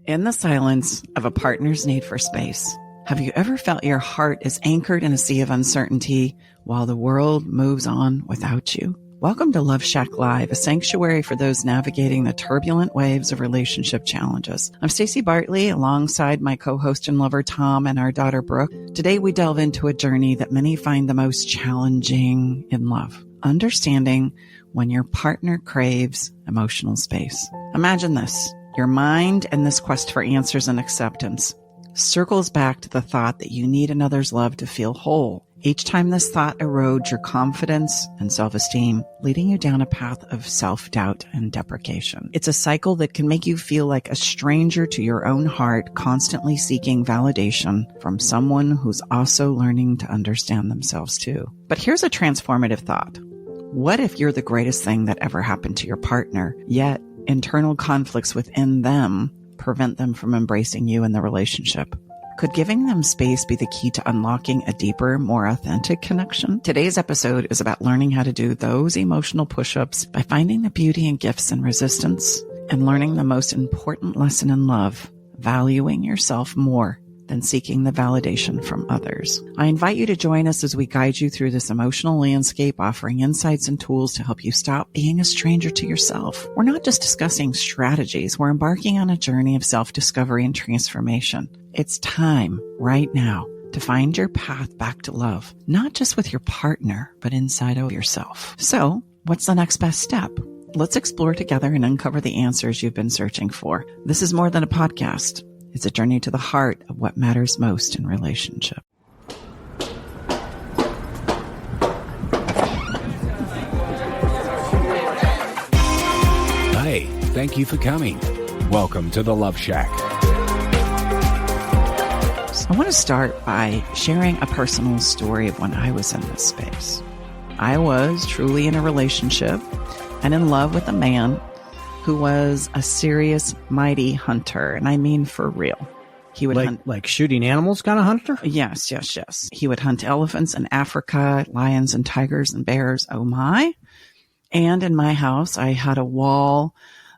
In the silence of a partner's need for space, have you ever felt your heart is anchored in a sea of uncertainty while the world moves on without you? Welcome to Love Shack Live, a sanctuary for those navigating the turbulent waves of relationship challenges. I'm Stacey Bartley, alongside my co-host and lover Tom and our daughter Brooke. Today we delve into a journey that many find the most challenging in love. Understanding when your partner craves emotional space. Imagine this. Your mind and this quest for answers and acceptance circles back to the thought that you need another's love to feel whole. Each time this thought erodes your confidence and self-esteem, leading you down a path of self-doubt and deprecation. It's a cycle that can make you feel like a stranger to your own heart, constantly seeking validation from someone who's also learning to understand themselves too. But here's a transformative thought. What if you're the greatest thing that ever happened to your partner, yet internal conflicts within them prevent them from embracing you in the relationship? Could giving them space be the key to unlocking a deeper, more authentic connection? Today's episode is about learning how to do those emotional push-ups by finding the beauty in gifts and resistance and learning the most important lesson in love, valuing yourself more than seeking the validation from others. I invite you to join us as we guide you through this emotional landscape, offering insights and tools to help you stop being a stranger to yourself. We're not just discussing strategies. We're embarking on a journey of self-discovery and transformation. It's time right now to find your path back to love, not just with your partner, but inside of yourself. So, what's the next best step? Let's explore together and uncover the answers you've been searching for. This is more than a podcast. It's a journey to the heart of what matters most in relationship. Hey, thank you for coming. Welcome to the Love Shack. I want to start by sharing a personal story of when I was in this space. I was truly in a relationship and in love with a man who was a serious, mighty hunter. And I mean for real. He would hunt. Like shooting animals kind of hunter? Yes. He would hunt elephants in Africa, lions and tigers and bears. Oh my. And in my house, I had a wall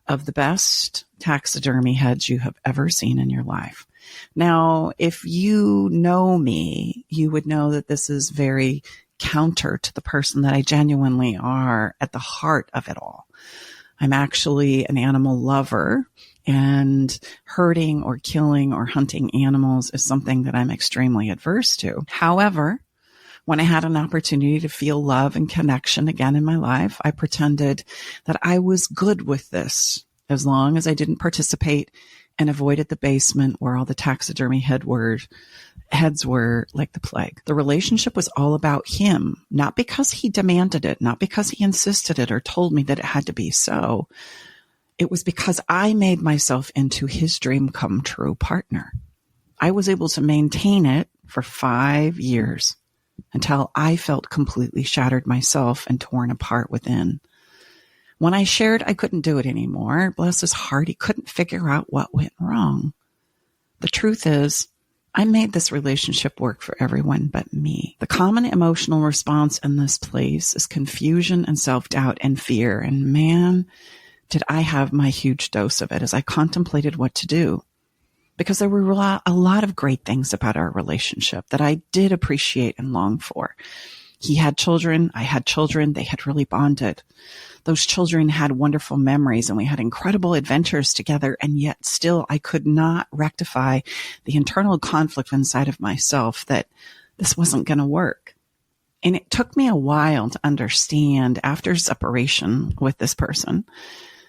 of the best taxidermy heads you have ever seen in your life. Now, if you know me, you would know that this is very counter to the person that I genuinely are at the heart of it all. I'm actually an animal lover, and hurting or killing or hunting animals is something that I'm extremely adverse to. However, when I had an opportunity to feel love and connection again in my life, I pretended that I was good with this as long as I didn't participate and avoided the basement where all the taxidermy heads were like the plague. The relationship was all about him, not because he demanded it, not because he insisted it or told me that it had to be so. It was because I made myself into his dream come true partner. I was able to maintain it for 5 years until I felt completely shattered myself and torn apart within. When I shared I couldn't do it anymore, bless his heart, he couldn't figure out what went wrong. The truth is, I made this relationship work for everyone but me. The common emotional response in this place is confusion and self-doubt and fear. And man, did I have my huge dose of it as I contemplated what to do. Because there were a lot of great things about our relationship that I did appreciate and long for. He had children, I had children, they had really bonded. Those children had wonderful memories and we had incredible adventures together, and yet still I could not rectify the internal conflict inside of myself that this wasn't going to work. And it took me a while to understand after separation with this person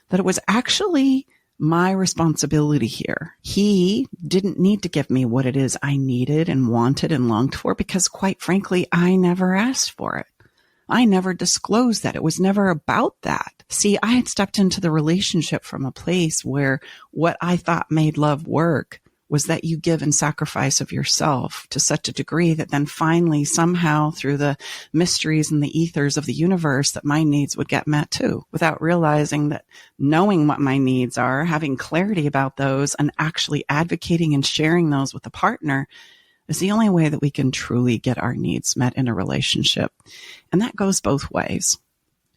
that it was actually my responsibility here. He didn't need to give me what it is I needed and wanted and longed for because, quite frankly, I never asked for it. I never disclosed that. It was never about that. See, I had stepped into the relationship from a place where what I thought made love work was that you give and sacrifice of yourself to such a degree that then finally somehow through the mysteries and the ethers of the universe that my needs would get met too, without realizing that knowing what my needs are, having clarity about those and actually advocating and sharing those with a partner is the only way that we can truly get our needs met in a relationship. And that goes both ways.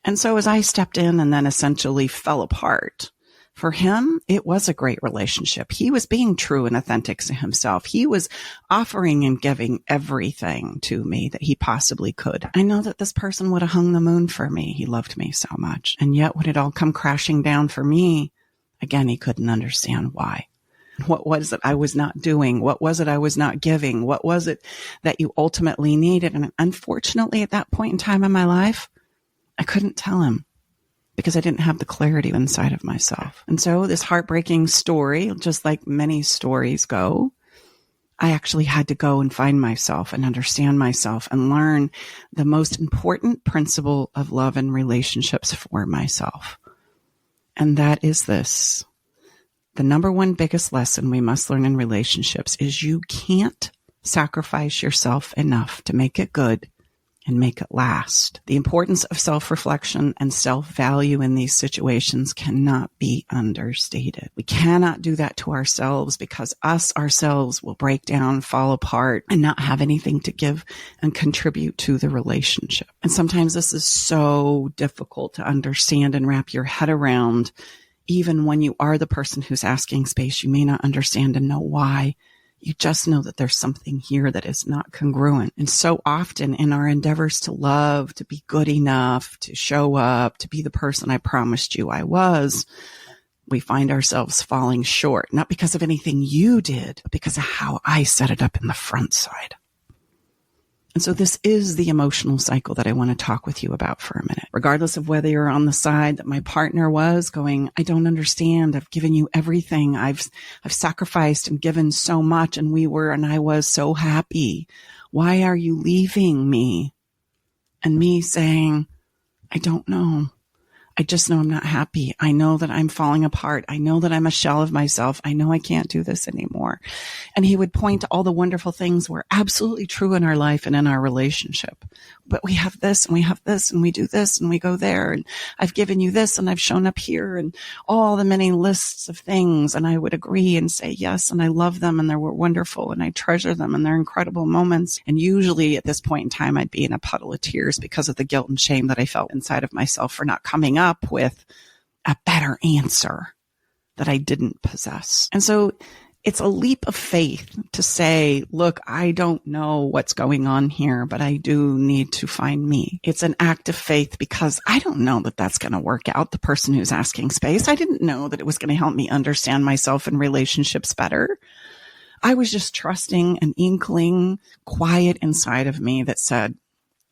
And so as I stepped in and then essentially fell apart, For him, it was a great relationship. He was being true and authentic to himself. He was offering and giving everything to me that he possibly could. I know that this person would have hung the moon for me. He loved me so much. And yet when it all come crashing down for me, again, he couldn't understand why. What was it I was not doing? What was it I was not giving? What was it that you ultimately needed? And unfortunately, at that point in time in my life, I couldn't tell him, because I didn't have the clarity inside of myself. And so this heartbreaking story, just like many stories go, I actually had to go and find myself and understand myself and learn the most important principle of love and relationships for myself. And that is this. The number one biggest lesson we must learn in relationships is you can't sacrifice yourself enough to make it good and make it last. The importance of self-reflection and self-value in these situations cannot be understated. We cannot do that to ourselves, because us ourselves will break down, fall apart, and not have anything to give and contribute to the relationship. And sometimes this is so difficult to understand and wrap your head around. Even when you are the person who's asking space, you may not understand and know why. You just know that there's something here that is not congruent. And so often in our endeavors to love, to be good enough, to show up, to be the person I promised you I was, we find ourselves falling short, not because of anything you did, but because of how I set it up in the front side. And so this is the emotional cycle that I want to talk with you about for a minute. Regardless of whether you're on the side that my partner was going, I don't understand. I've given you everything. I've sacrificed and given so much, and I was so happy. Why are you leaving me? And me saying, I don't know. I just know I'm not happy. I know that I'm falling apart. I know that I'm a shell of myself. I know I can't do this anymore. And he would point to all the wonderful things were absolutely true in our life and in our relationship. But we have this and we have this and we do this and we go there. And I've given you this and I've shown up here and all the many lists of things. And I would agree and say yes. And I love them and they were wonderful and I treasure them and they're incredible moments. And usually at this point in time, I'd be in a puddle of tears because of the guilt and shame that I felt inside of myself for not coming up with a better answer that I didn't possess. And so it's a leap of faith to say, look, I don't know what's going on here, but I do need to find me. It's an act of faith because I don't know that that's going to work out. The person who's asking space, I didn't know that it was going to help me understand myself and relationships better. I was just trusting an inkling quiet inside of me that said,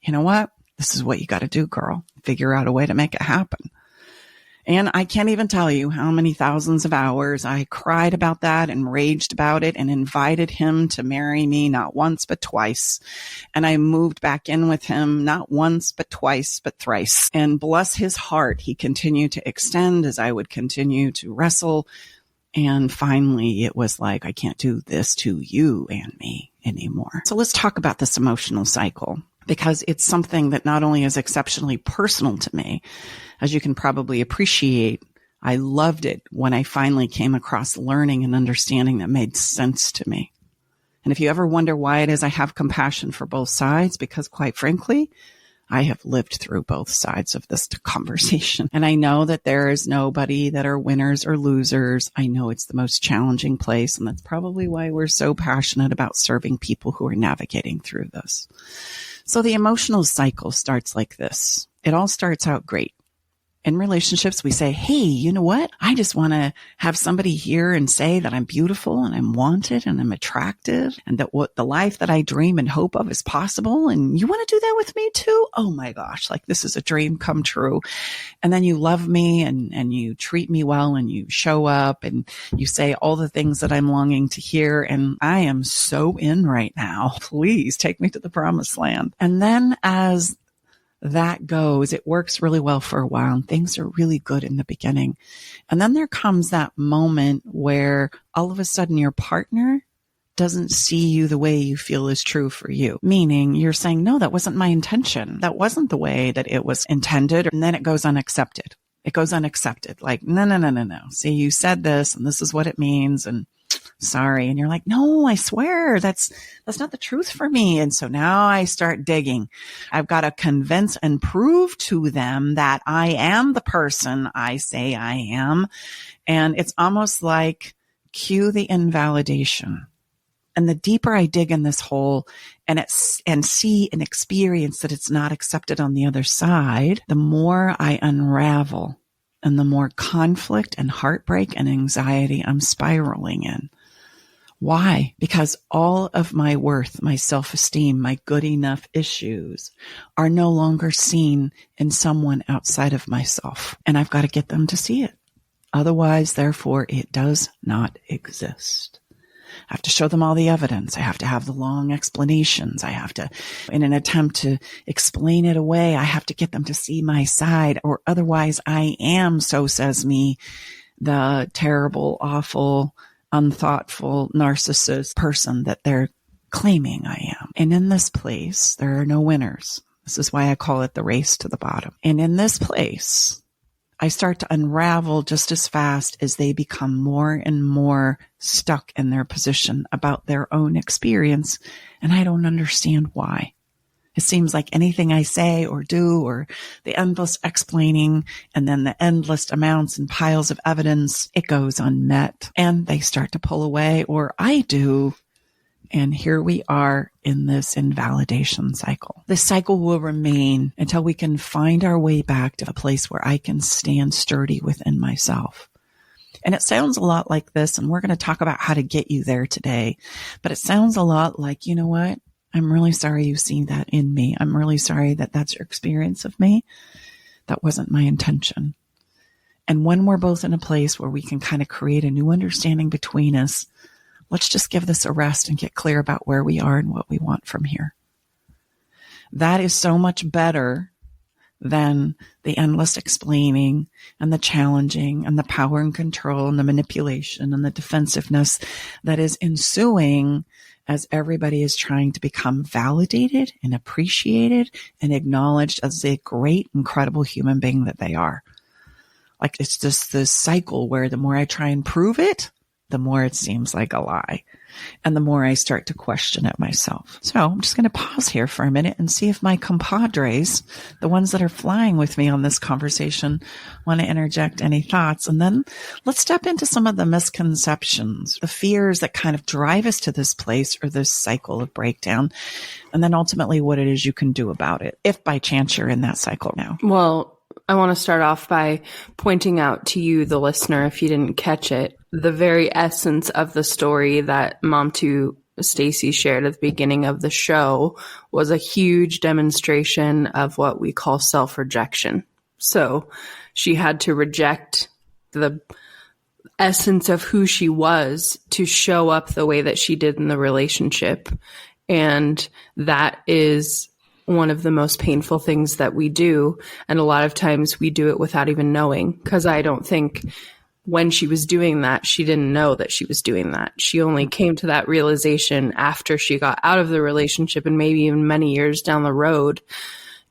you know what? This is what you got to do, girl. Figure out a way to make it happen. And I can't even tell you how many thousands of hours I cried about that and raged about it and invited him to marry me not once, but twice. And I moved back in with him not once, but twice, but thrice. And bless his heart, he continued to extend as I would continue to wrestle. And finally, it was like, I can't do this to you and me anymore. So let's talk about this emotional cycle, because it's something that not only is exceptionally personal to me, as you can probably appreciate, I loved it when I finally came across learning and understanding that made sense to me. And if you ever wonder why it is I have compassion for both sides, because quite frankly, I have lived through both sides of this conversation. And I know that there is nobody that are winners or losers. I know it's the most challenging place. And that's probably why we're so passionate about serving people who are navigating through this. So the emotional cycle starts like this. It all starts out great. In relationships, we say, hey, you know what? I just want to have somebody hear and say that I'm beautiful and I'm wanted and I'm attractive and that what the life that I dream and hope of is possible. And you want to do that with me too? Oh my gosh, like this is a dream come true. And then you love me and you treat me well and you show up and you say all the things that I'm longing to hear. And I am so in right now. Please take me to the promised land. And then as that goes, it works really well for a while and things are really good in the beginning. And then there comes that moment where all of a sudden your partner doesn't see you the way you feel is true for you. Meaning you're saying, no, that wasn't my intention. That wasn't the way that it was intended. And then it goes unaccepted. It goes unaccepted. Like, no. See, you said this and this is what it means. And sorry. And you're like, no, I swear that's not the truth for me. And so now I start digging. I've got to convince and prove to them that I am the person I say I am. And it's almost like cue the invalidation. And the deeper I dig in this hole and see and experience that it's not accepted on the other side, the more I unravel and the more conflict and heartbreak and anxiety I'm spiraling in. Why? Because all of my worth, my self-esteem, my good enough issues are no longer seen in someone outside of myself. And I've got to get them to see it. Otherwise, therefore, it does not exist. I have to show them all the evidence. I have to have the long explanations. I have to, in an attempt to explain it away, I have to get them to see my side, or otherwise I am, so says me, the terrible, awful, unthoughtful, narcissist person that they're claiming I am. And in this place, there are no winners. This is why I call it the race to the bottom. And in this place, I start to unravel just as fast as they become more and more stuck in their position about their own experience. And I don't understand why. It seems like anything I say or do, or the endless explaining, and then the endless amounts and piles of evidence, it goes unmet. And they start to pull away, or I do. And here we are in this invalidation cycle. This cycle will remain until we can find our way back to a place where I can stand sturdy within myself. And it sounds a lot like this, and we're going to talk about how to get you there today. But it sounds a lot like, you know what? I'm really sorry you've seen that in me. I'm really sorry that that's your experience of me. That wasn't my intention. And when we're both in a place where we can kind of create a new understanding between us, let's just give this a rest and get clear about where we are and what we want from here. That is so much better than the endless explaining and the challenging and the power and control and the manipulation and the defensiveness that is ensuing as everybody is trying to become validated and appreciated and acknowledged as the great, incredible human being that they are. Like, it's just this cycle where the more I try and prove it, the more it seems like a lie. And the more I start to question it myself. So I'm just going to pause here for a minute and see if my compadres, the ones that are flying with me on this conversation, want to interject any thoughts. And then let's step into some of the misconceptions, the fears that kind of drive us to this place or this cycle of breakdown. And then ultimately what it is you can do about it, if by chance you're in that cycle now. Well, I want to start off by pointing out to you, the listener, if you didn't catch it, the very essence of the story that Mom to Stacy shared at the beginning of the show was a huge demonstration of what we call self-rejection. So she had to reject the essence of who she was to show up the way that she did in the relationship. And that is one of the most painful things that we do. And a lot of times we do it without even knowing, because I don't think when she was doing that, she didn't know that she was doing that. She only came to that realization after she got out of the relationship and maybe even many years down the road.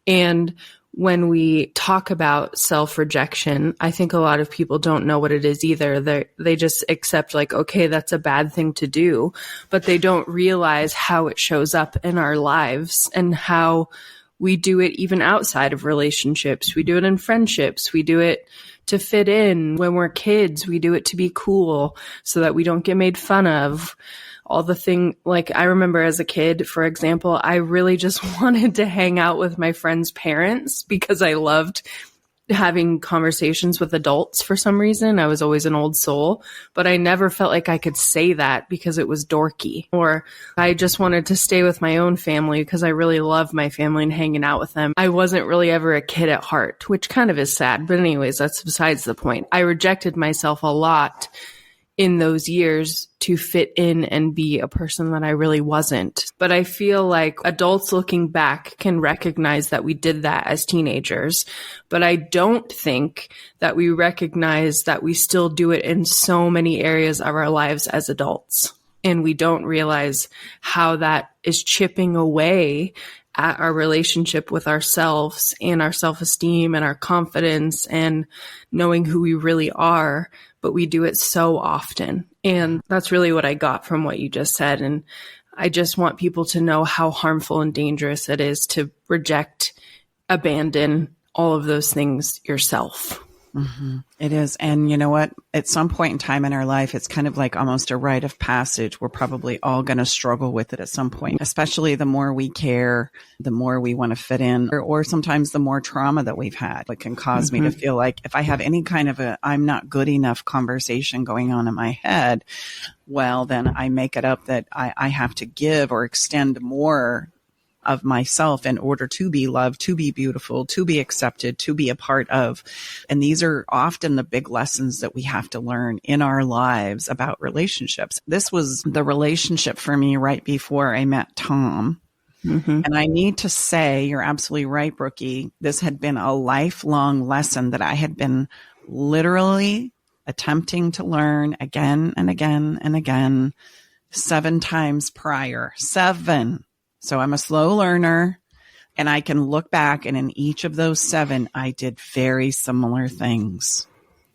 And when we talk about self-rejection, I think a lot of people don't know what it is either. They just accept like, okay, that's a bad thing to do, but they don't realize how it shows up in our lives and how we do it even outside of relationships. We do it in friendships. We do it to fit in. When we're kids, we do it to be cool so that we don't get made fun of. All the thing, like I remember as a kid, for example, I really just wanted to hang out with my friends' parents because I loved having conversations with adults for some reason. I was always an old soul, but I never felt like I could say that because it was dorky. Or I just wanted to stay with my own family because I really love my family and hanging out with them. I wasn't really ever a kid at heart, which kind of is sad. But anyways, that's besides the point. I rejected myself a lot in those years to fit in and be a person that I really wasn't. But I feel like adults looking back can recognize that we did that as teenagers. But I don't think that we recognize that we still do it in so many areas of our lives as adults. And we don't realize how that is chipping away at our relationship with ourselves and our self-esteem and our confidence and knowing who we really are but we do it so often. And that's really what I got from what you just said. And I just want people to know how harmful and dangerous it is to reject, abandon all of those things yourself. Mm-hmm. It is. And you know what? At some point in time in our life, it's kind of like almost a rite of passage. We're probably all going to struggle with it at some point, especially the more we care, the more we want to fit in, or sometimes the more trauma that we've had. It can cause me to feel like if I have any kind of a I'm not good enough conversation going on in my head, well, then I make it up that I have to give or extend more of myself in order to be loved, to be beautiful, to be accepted, to be a part of. And these are often the big lessons that we have to learn in our lives about relationships. This was the relationship for me right before I met Tom. And I need to say, you're absolutely right, Brookie. This had been a lifelong lesson that I had been literally attempting to learn again and again and again, 7 times prior. 7. So I'm a slow learner, and I can look back, and in each of those 7, I did very similar things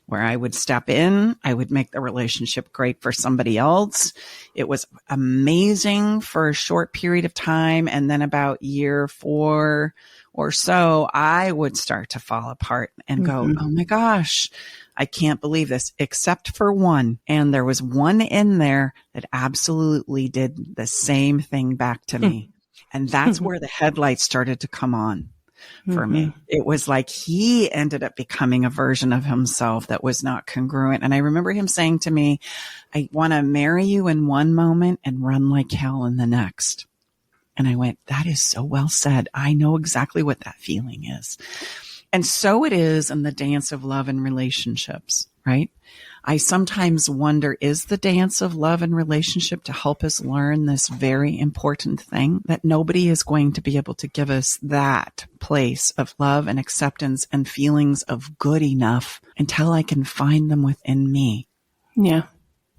where I would step in. I would make the relationship great for somebody else. It was amazing for a short period of time. And then about year 4 or so, I would start to fall apart and go, oh my gosh, I can't believe this, except for one. And there was one in there that absolutely did the same thing back to me. And that's where the headlights started to come on for me. It was like he ended up becoming a version of himself that was not congruent. And I remember him saying to me, I want to marry you in one moment and run like hell in the next. And I went, that is so well said. I know exactly what that feeling is. And so it is in the dance of love and relationships, right? I sometimes wonder, is the dance of love and relationship to help us learn this very important thing that nobody is going to be able to give us that place of love and acceptance and feelings of good enough until I can find them within me. Yeah.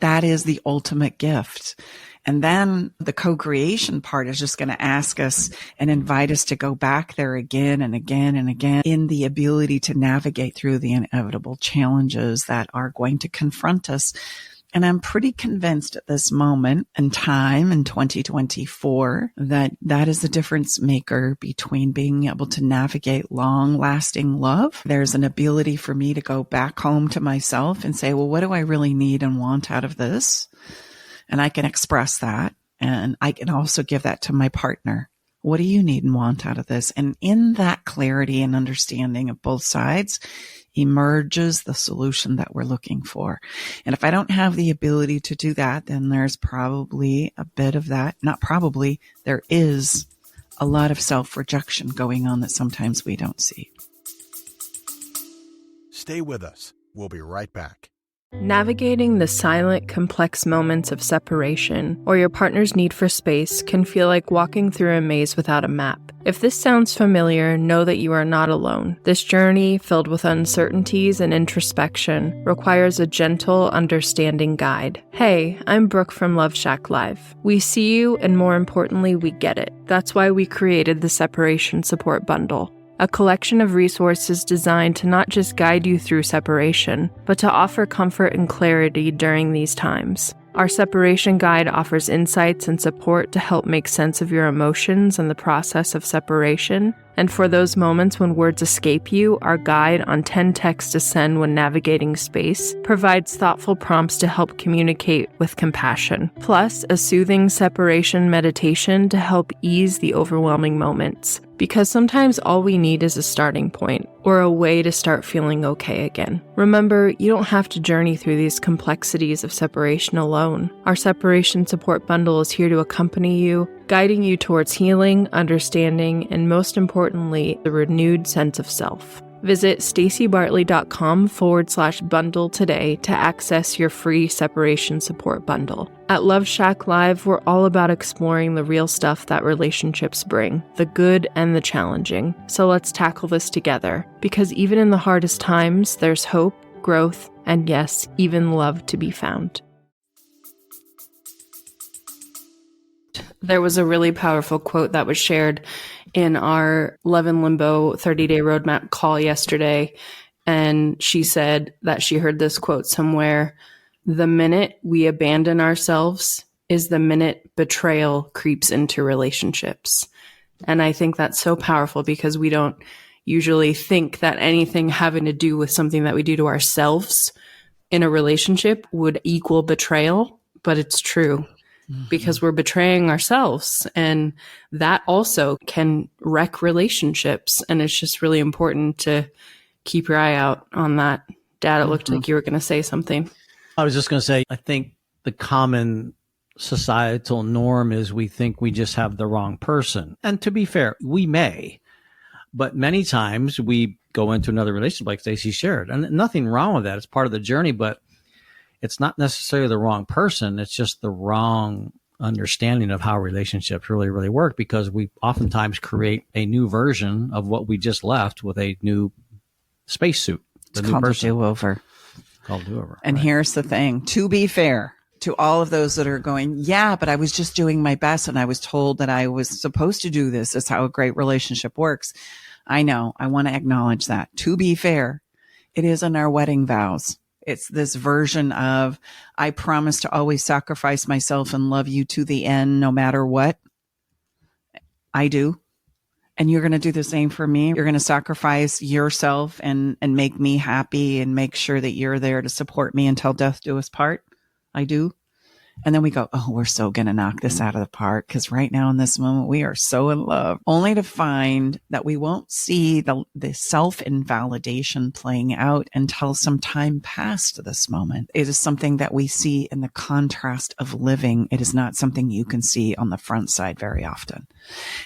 That is the ultimate gift. And then the co-creation part is just going to ask us and invite us to go back there again and again and again in the ability to navigate through the inevitable challenges that are going to confront us. And I'm pretty convinced at this moment in time in 2024 that that is the difference maker between being able to navigate long lasting love. There's an ability for me to go back home to myself and say, well, what do I really need and want out of this? And I can express that. And I can also give that to my partner. What do you need and want out of this? And in that clarity and understanding of both sides emerges the solution that we're looking for. And if I don't have the ability to do that, then there's probably a bit of that. Not probably, there is a lot of self-rejection going on that sometimes we don't see. Stay with us. We'll be right back. Navigating the silent, complex moments of separation or your partner's need for space can feel like walking through a maze without a map. If this sounds familiar, know that you are not alone. This journey, filled with uncertainties and introspection, requires a gentle, understanding guide. Hey, I'm Brooke from Love Shack Live. We see you, and more importantly, we get it. That's why we created the Separation Support Bundle, a collection of resources designed to not just guide you through separation, but to offer comfort and clarity during these times. Our separation guide offers insights and support to help make sense of your emotions and the process of separation. And for those moments when words escape you, our guide on 10 texts to send when navigating space provides thoughtful prompts to help communicate with compassion. Plus, a soothing separation meditation to help ease the overwhelming moments. Because sometimes all we need is a starting point, or a way to start feeling okay again. Remember, you don't have to journey through these complexities of separation alone. Our Separation Support Bundle is here to accompany you, guiding you towards healing, understanding, and most importantly, the renewed sense of self. Visit stacybartley.com/bundle today to access your free separation support bundle. At Love Shack Live, we're all about exploring the real stuff that relationships bring, the good and the challenging. So let's tackle this together, because even in the hardest times, there's hope, growth, and yes, even love to be found. There was a really powerful quote that was shared in our Love in Limbo 30-day roadmap call yesterday. And she said that she heard this quote somewhere: the minute we abandon ourselves is the minute betrayal creeps into relationships. And I think that's so powerful because we don't usually think that anything having to do with something that we do to ourselves in a relationship would equal betrayal, but it's true. Because we're betraying ourselves, and that also can wreck relationships. And it's just really important to keep your eye out on that. Dad, it looked like you were going to say something. I was just going to say, I think the common societal norm is we think we just have the wrong person. And to be fair, we may, but many times we go into another relationship like Stacey shared, and nothing wrong with that. It's part of the journey, but it's not necessarily the wrong person. It's just the wrong understanding of how relationships really, really work, because we oftentimes create a new version of what we just left with a new spacesuit. It's called a do-over. Called do-over. And right. Here's the thing. To be fair to all of those that are going, yeah, but I was just doing my best and I was told that I was supposed to do this. Is how a great relationship works. I know. I want to acknowledge that. To be fair, it is in our wedding vows. It's this version of, I promise to always sacrifice myself and love you to the end, no matter what. I do. And you're going to do the same for me. You're going to sacrifice yourself and make me happy and make sure that you're there to support me until death do us part. I do. And then we go, oh, we're so going to knock this out of the park, because right now in this moment, we are so in love, only to find that we won't see the self-invalidation playing out until some time past this moment. It is something that we see in the contrast of living. It is not something you can see on the front side very often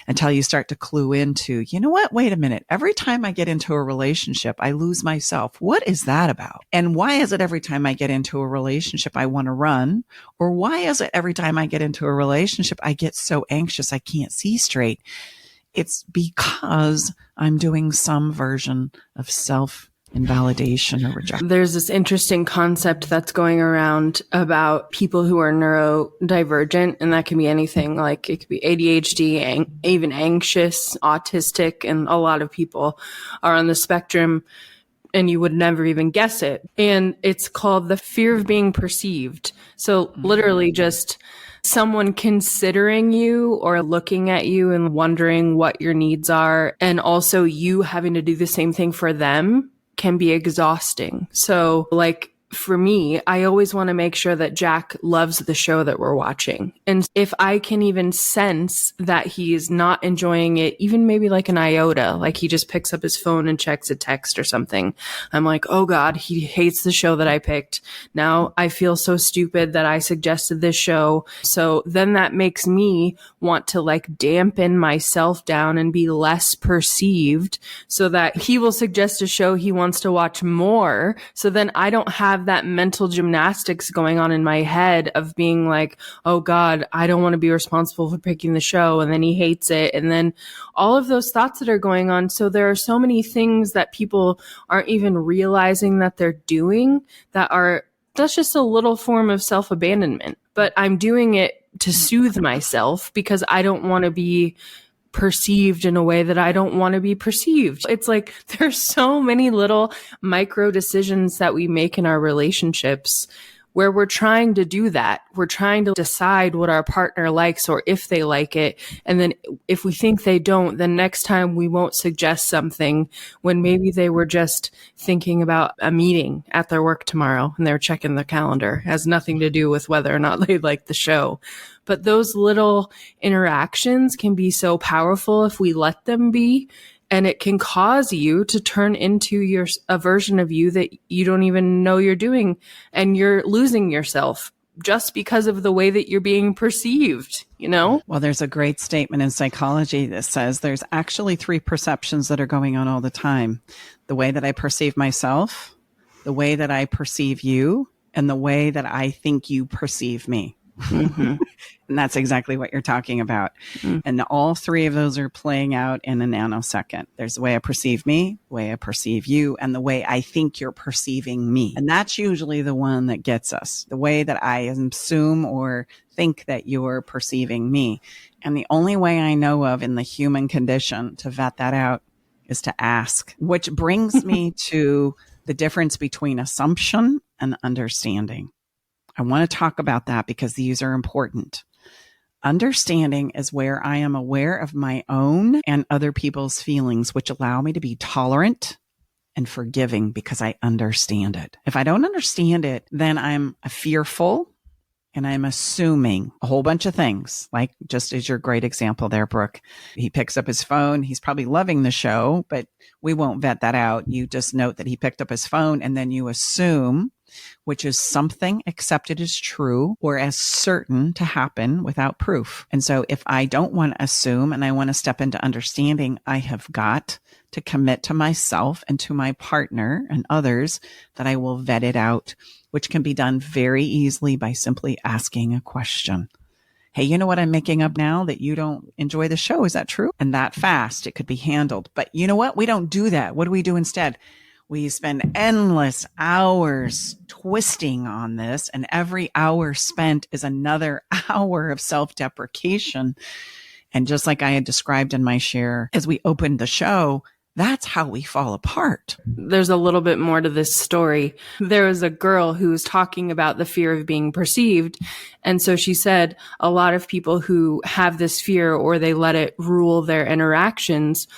until you start to clue into, you know what? Wait a minute. Every time I get into a relationship, I lose myself. What is that about? And why is it every time I get into a relationship, I want to run? Or why is it every time I get into a relationship, I get so anxious I can't see straight? It's because I'm doing some version of self-invalidation or rejection. There's this interesting concept that's going around about people who are neurodivergent, and that can be anything. Like it could be ADHD, even anxious, autistic, and a lot of people are on the spectrum, and you would never even guess it. And it's called the fear of being perceived. So literally just someone considering you or looking at you and wondering what your needs are, and also you having to do the same thing for them, can be exhausting. So like for me, I always want to make sure that Jack loves the show that we're watching. And if I can even sense that he is not enjoying it, even maybe like an iota, like he just picks up his phone and checks a text or something, I'm like, oh God, he hates the show that I picked. Now I feel so stupid that I suggested this show. So then that makes me want to like dampen myself down and be less perceived, so that he will suggest a show he wants to watch more. So then I don't have that mental gymnastics going on in my head of being like, oh God, I don't want to be responsible for picking the show. And then he hates it. And then all of those thoughts that are going on. So there are so many things that people aren't even realizing that they're doing that's just a little form of self-abandonment. But I'm doing it to soothe myself because I don't want to be perceived in a way that I don't want to be perceived. It's like there's so many little micro decisions that we make in our relationships where we're trying to do that. We're trying to decide what our partner likes or if they like it. And then if we think they don't, then next time we won't suggest something when maybe they were just thinking about a meeting at their work tomorrow and they're checking their calendar. It has nothing to do with whether or not they like the show. But those little interactions can be so powerful if we let them be. And it can cause you to turn into a version of you that you don't even know you're doing. And you're losing yourself just because of the way that you're being perceived, you know? Well, there's a great statement in psychology that says there's actually 3 perceptions that are going on all the time. The way that I perceive myself, the way that I perceive you, and the way that I think you perceive me. Mm-hmm. And that's exactly what you're talking about. Mm-hmm. And all 3 of those are playing out in a nanosecond. There's the way I perceive me, the way I perceive you, and the way I think you're perceiving me. And that's usually the one that gets us, the way that I assume or think that you're perceiving me. And the only way I know of in the human condition to vet that out is to ask, which brings me to the difference between assumption and understanding. I want to talk about that because these are important. Understanding is where I am aware of my own and other people's feelings, which allow me to be tolerant and forgiving because I understand it. If I don't understand it, then I'm fearful and I'm assuming a whole bunch of things, like just as your great example there, Brooke. He picks up his phone. He's probably loving the show, but we won't vet that out. You just note that he picked up his phone and then you assume, which is something accepted as true or as certain to happen without proof. And so if I don't want to assume and I want to step into understanding, I have got to commit to myself and to my partner and others that I will vet it out, which can be done very easily by simply asking a question. Hey, you know what I'm making up now that you don't enjoy the show? Is that true? And that fast, it could be handled. But you know what? We don't do that. What do we do instead? We spend endless hours twisting on this, and every hour spent is another hour of self-deprecation. And just like I had described in my share as we opened the show, that's how we fall apart. There's a little bit more to this story. There was a girl who was talking about the fear of being perceived. And so she said a lot of people who have this fear or they let it rule their interactions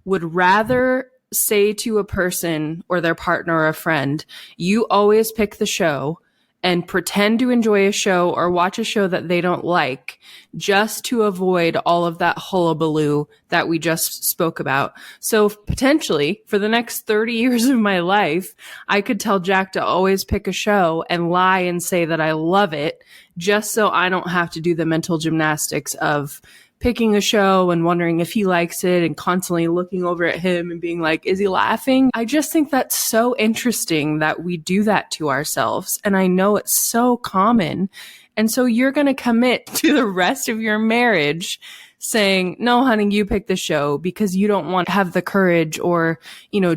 would rather say to a person or their partner or a friend, you always pick the show, and pretend to enjoy a show or watch a show that they don't like just to avoid all of that hullabaloo that we just spoke about. So potentially for the next 30 years of my life, I could tell Jack to always pick a show and lie and say that I love it just so I don't have to do the mental gymnastics of picking a show and wondering if he likes it and constantly looking over at him and being like, is he laughing? I just think that's so interesting that we do that to ourselves. And I know it's so common. And so you're going to commit to the rest of your marriage saying, no, honey, you pick the show because you don't want to have the courage or,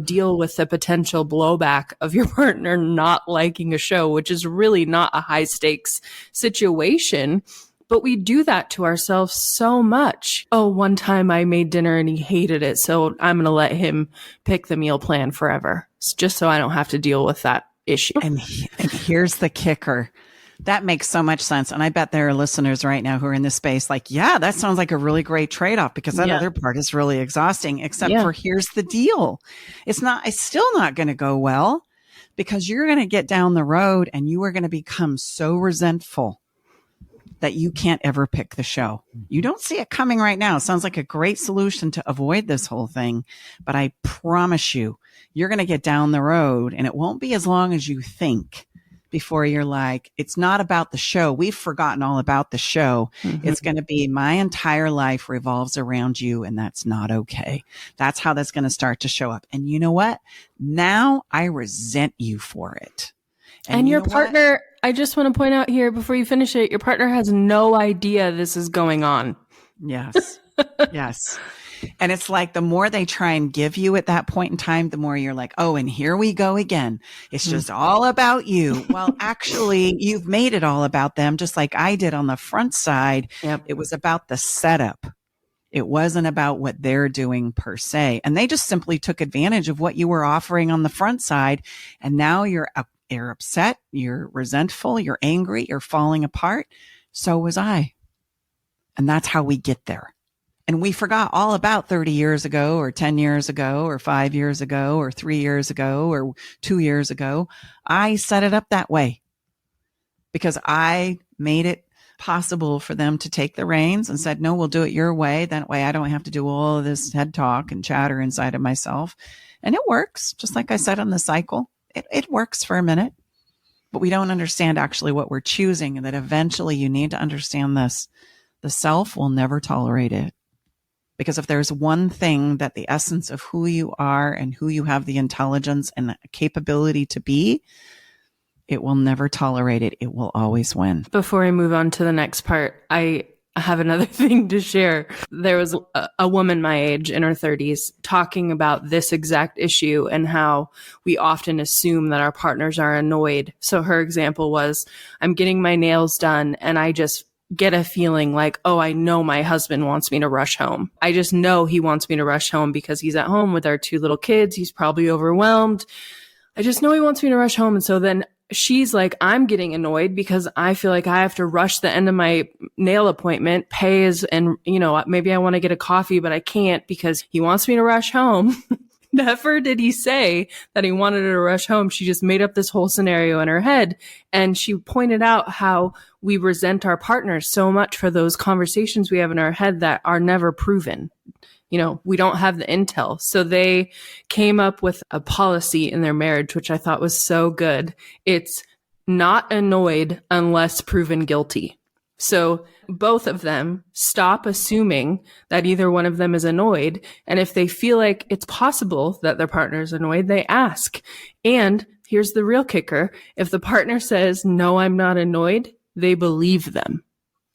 deal with the potential blowback of your partner not liking a show, which is really not a high stakes situation. But we do that to ourselves so much. Oh, one time I made dinner and he hated it, so I'm going to let him pick the meal plan forever, just so I don't have to deal with that issue. And here's the kicker. That makes so much sense. And I bet there are listeners right now who are in this space like, yeah, that sounds like a really great trade-off because that other part is really exhausting, except for here's the deal. It's still not going to go well because you're going to get down the road and you are going to become so resentful that you can't ever pick the show. You don't see it coming right now. It sounds like a great solution to avoid this whole thing, but I promise you, you're going to get down the road and it won't be as long as you think before you're like, it's not about the show. We've forgotten all about the show. Mm-hmm. It's going to be my entire life revolves around you, and that's not okay. That's how that's going to start to show up. And you know what? Now I resent you for it. And your partner, I just want to point out here before you finish it, your partner has no idea this is going on. Yes. Yes. And it's like the more they try and give you at that point in time, the more you're like, oh, and here we go again. It's just all about you. Well, actually, you've made it all about them, just like I did on the front side. Yep. It was about the setup. It wasn't about what they're doing per se. And they just simply took advantage of what you were offering on the front side. And now you're upset, you're resentful, you're angry, you're falling apart. So was I. And that's how we get there. And we forgot all about 30 years ago or 10 years ago or 5 years ago or 3 years ago or 2 years ago. I set it up that way because I made it possible for them to take the reins and said, no, we'll do it your way. That way I don't have to do all of this head talk and chatter inside of myself. And it works. Just like I said on the cycle. It works for a minute, but we don't understand actually what we're choosing, and that eventually you need to understand this. The self will never tolerate it. Because if there's one thing that the essence of who you are and who you have the intelligence and the capability to be, it will never tolerate it. It will always win. Before I move on to the next part, I have another thing to share. There was a woman my age in her 30s talking about this exact issue and how we often assume that our partners are annoyed. So her example was, I'm getting my nails done and I just get a feeling like, oh, I know my husband wants me to rush home. I just know he wants me to rush home because he's at home with our 2 little kids. He's probably overwhelmed. I just know he wants me to rush home. And so then she's like, I'm getting annoyed because I feel like I have to rush the end of my nail appointment, and, maybe I want to get a coffee, but I can't because he wants me to rush home. Never did he say that he wanted her to rush home. She just made up this whole scenario in her head. And she pointed out how we resent our partners so much for those conversations we have in our head that are never proven. We don't have the intel. So they came up with a policy in their marriage, which I thought was so good. It's not annoyed unless proven guilty. So both of them stop assuming that either one of them is annoyed. And if they feel like it's possible that their partner is annoyed, they ask. And here's the real kicker. If the partner says, no, I'm not annoyed, they believe them.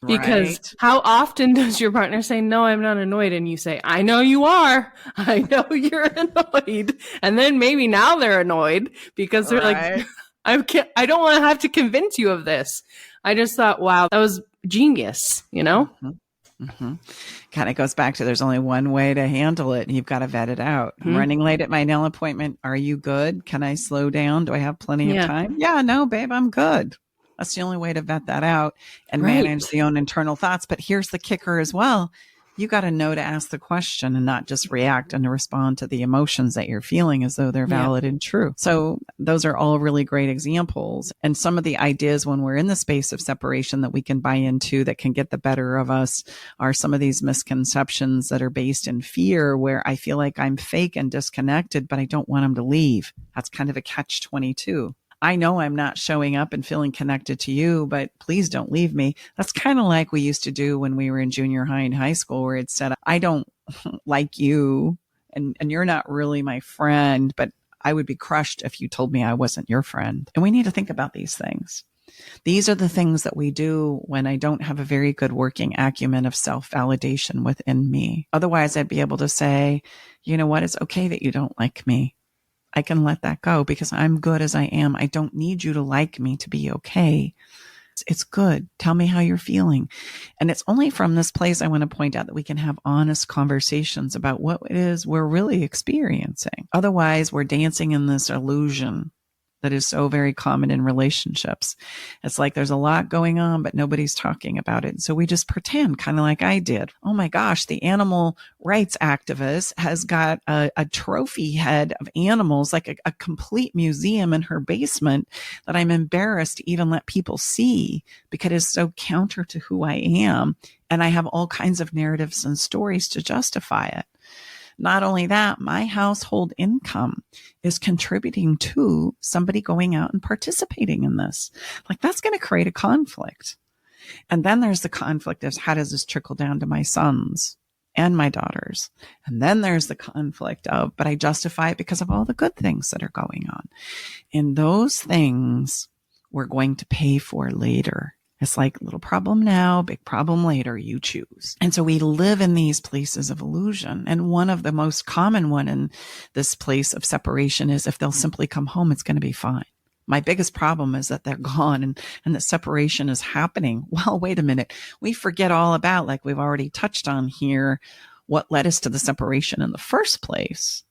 Because how often does your partner say, no, I'm not annoyed? And you say, I know you are. I know you're annoyed. And then maybe now they're annoyed because they're like, I don't want to have to convince you of this. I just thought, wow, that was genius, Mm-hmm. Mm-hmm. Kind of goes back to there's only one way to handle it. And you've got to vet it out. Mm-hmm. I'm running late at my nail appointment. Are you good? Can I slow down? Do I have plenty of time? Yeah, no, babe, I'm good. That's the only way to vet that out and manage the own internal thoughts. But here's the kicker as well. You got to know to ask the question and not just react and to respond to the emotions that you're feeling as though they're valid and true. So those are all really great examples. And some of the ideas when we're in the space of separation that we can buy into that can get the better of us are some of these misconceptions that are based in fear, where I feel like I'm fake and disconnected, but I don't want him to leave. That's kind of a catch-22. I know I'm not showing up and feeling connected to you, but please don't leave me. That's kind of like we used to do when we were in junior high and high school, where it said, I don't like you and you're not really my friend, but I would be crushed if you told me I wasn't your friend. And we need to think about these things. These are the things that we do when I don't have a very good working acumen of self-validation within me. Otherwise, I'd be able to say, you know what? It's okay that you don't like me. I can let that go because I'm good as I am. I don't need you to like me to be okay. It's good. Tell me how you're feeling. And it's only from this place I want to point out that we can have honest conversations about what it is we're really experiencing. Otherwise, we're dancing in this illusion that is so very common in relationships. It's like there's a lot going on, but nobody's talking about it. So we just pretend, kind of like I did. Oh my gosh, the animal rights activist has got a trophy head of animals, like a complete museum in her basement that I'm embarrassed to even let people see because it's so counter to who I am. And I have all kinds of narratives and stories to justify it. Not only that, my household income is contributing to somebody going out and participating in this. Like, that's going to create a conflict. And then there's the conflict of how does this trickle down to my sons and my daughters? And then there's the conflict of, but I justify it because of all the good things that are going on. And those things we're going to pay for later. It's like little problem now, big problem later, you choose. And so we live in these places of illusion. And one of the most common one in this place of separation is if they'll simply come home, it's going to be fine. My biggest problem is that they're gone and that separation is happening. Well, wait a minute. We forget all about, like we've already touched on here, what led us to the separation in the first place.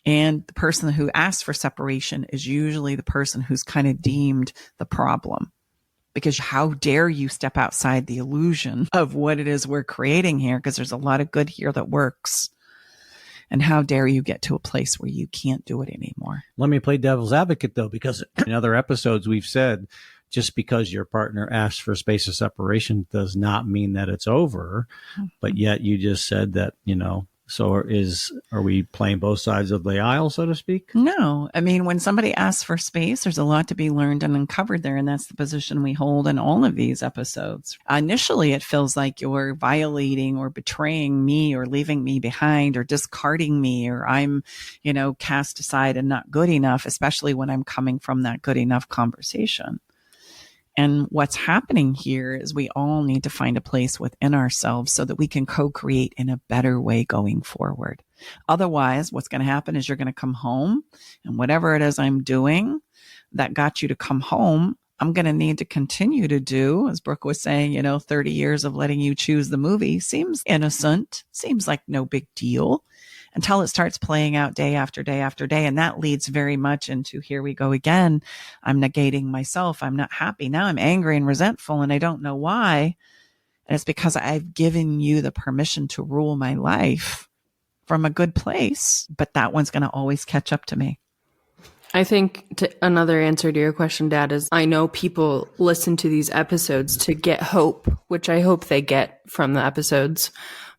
And the person who asks for separation is usually the person who's kind of deemed the problem. Because how dare you step outside the illusion of what it is we're creating here? Because there's a lot of good here that works. And how dare you get to a place where you can't do it anymore? Let me play devil's advocate, though, because in other episodes we've said just because your partner asks for a space of separation does not mean that it's over. Mm-hmm. But yet you just said that, so are we playing both sides of the aisle, so to speak? No. I mean, when somebody asks for space, there's a lot to be learned and uncovered there. And that's the position we hold in all of these episodes. Initially, it feels like you're violating or betraying me or leaving me behind or discarding me or I'm, cast aside and not good enough, especially when I'm coming from that good enough conversation. And what's happening here is we all need to find a place within ourselves so that we can co-create in a better way going forward. Otherwise, what's going to happen is you're going to come home and whatever it is I'm doing that got you to come home, I'm going to need to continue to do, as Brooke was saying, 30 years of letting you choose the movie seems innocent, seems like no big deal, until it starts playing out day after day after day. And that leads very much into, here we go again. I'm negating myself. I'm not happy. Now I'm angry and resentful, and I don't know why. And it's because I've given you the permission to rule my life from a good place, but that one's going to always catch up to me. I think another answer to your question, Dad, is I know people listen to these episodes to get hope, which I hope they get from the episodes.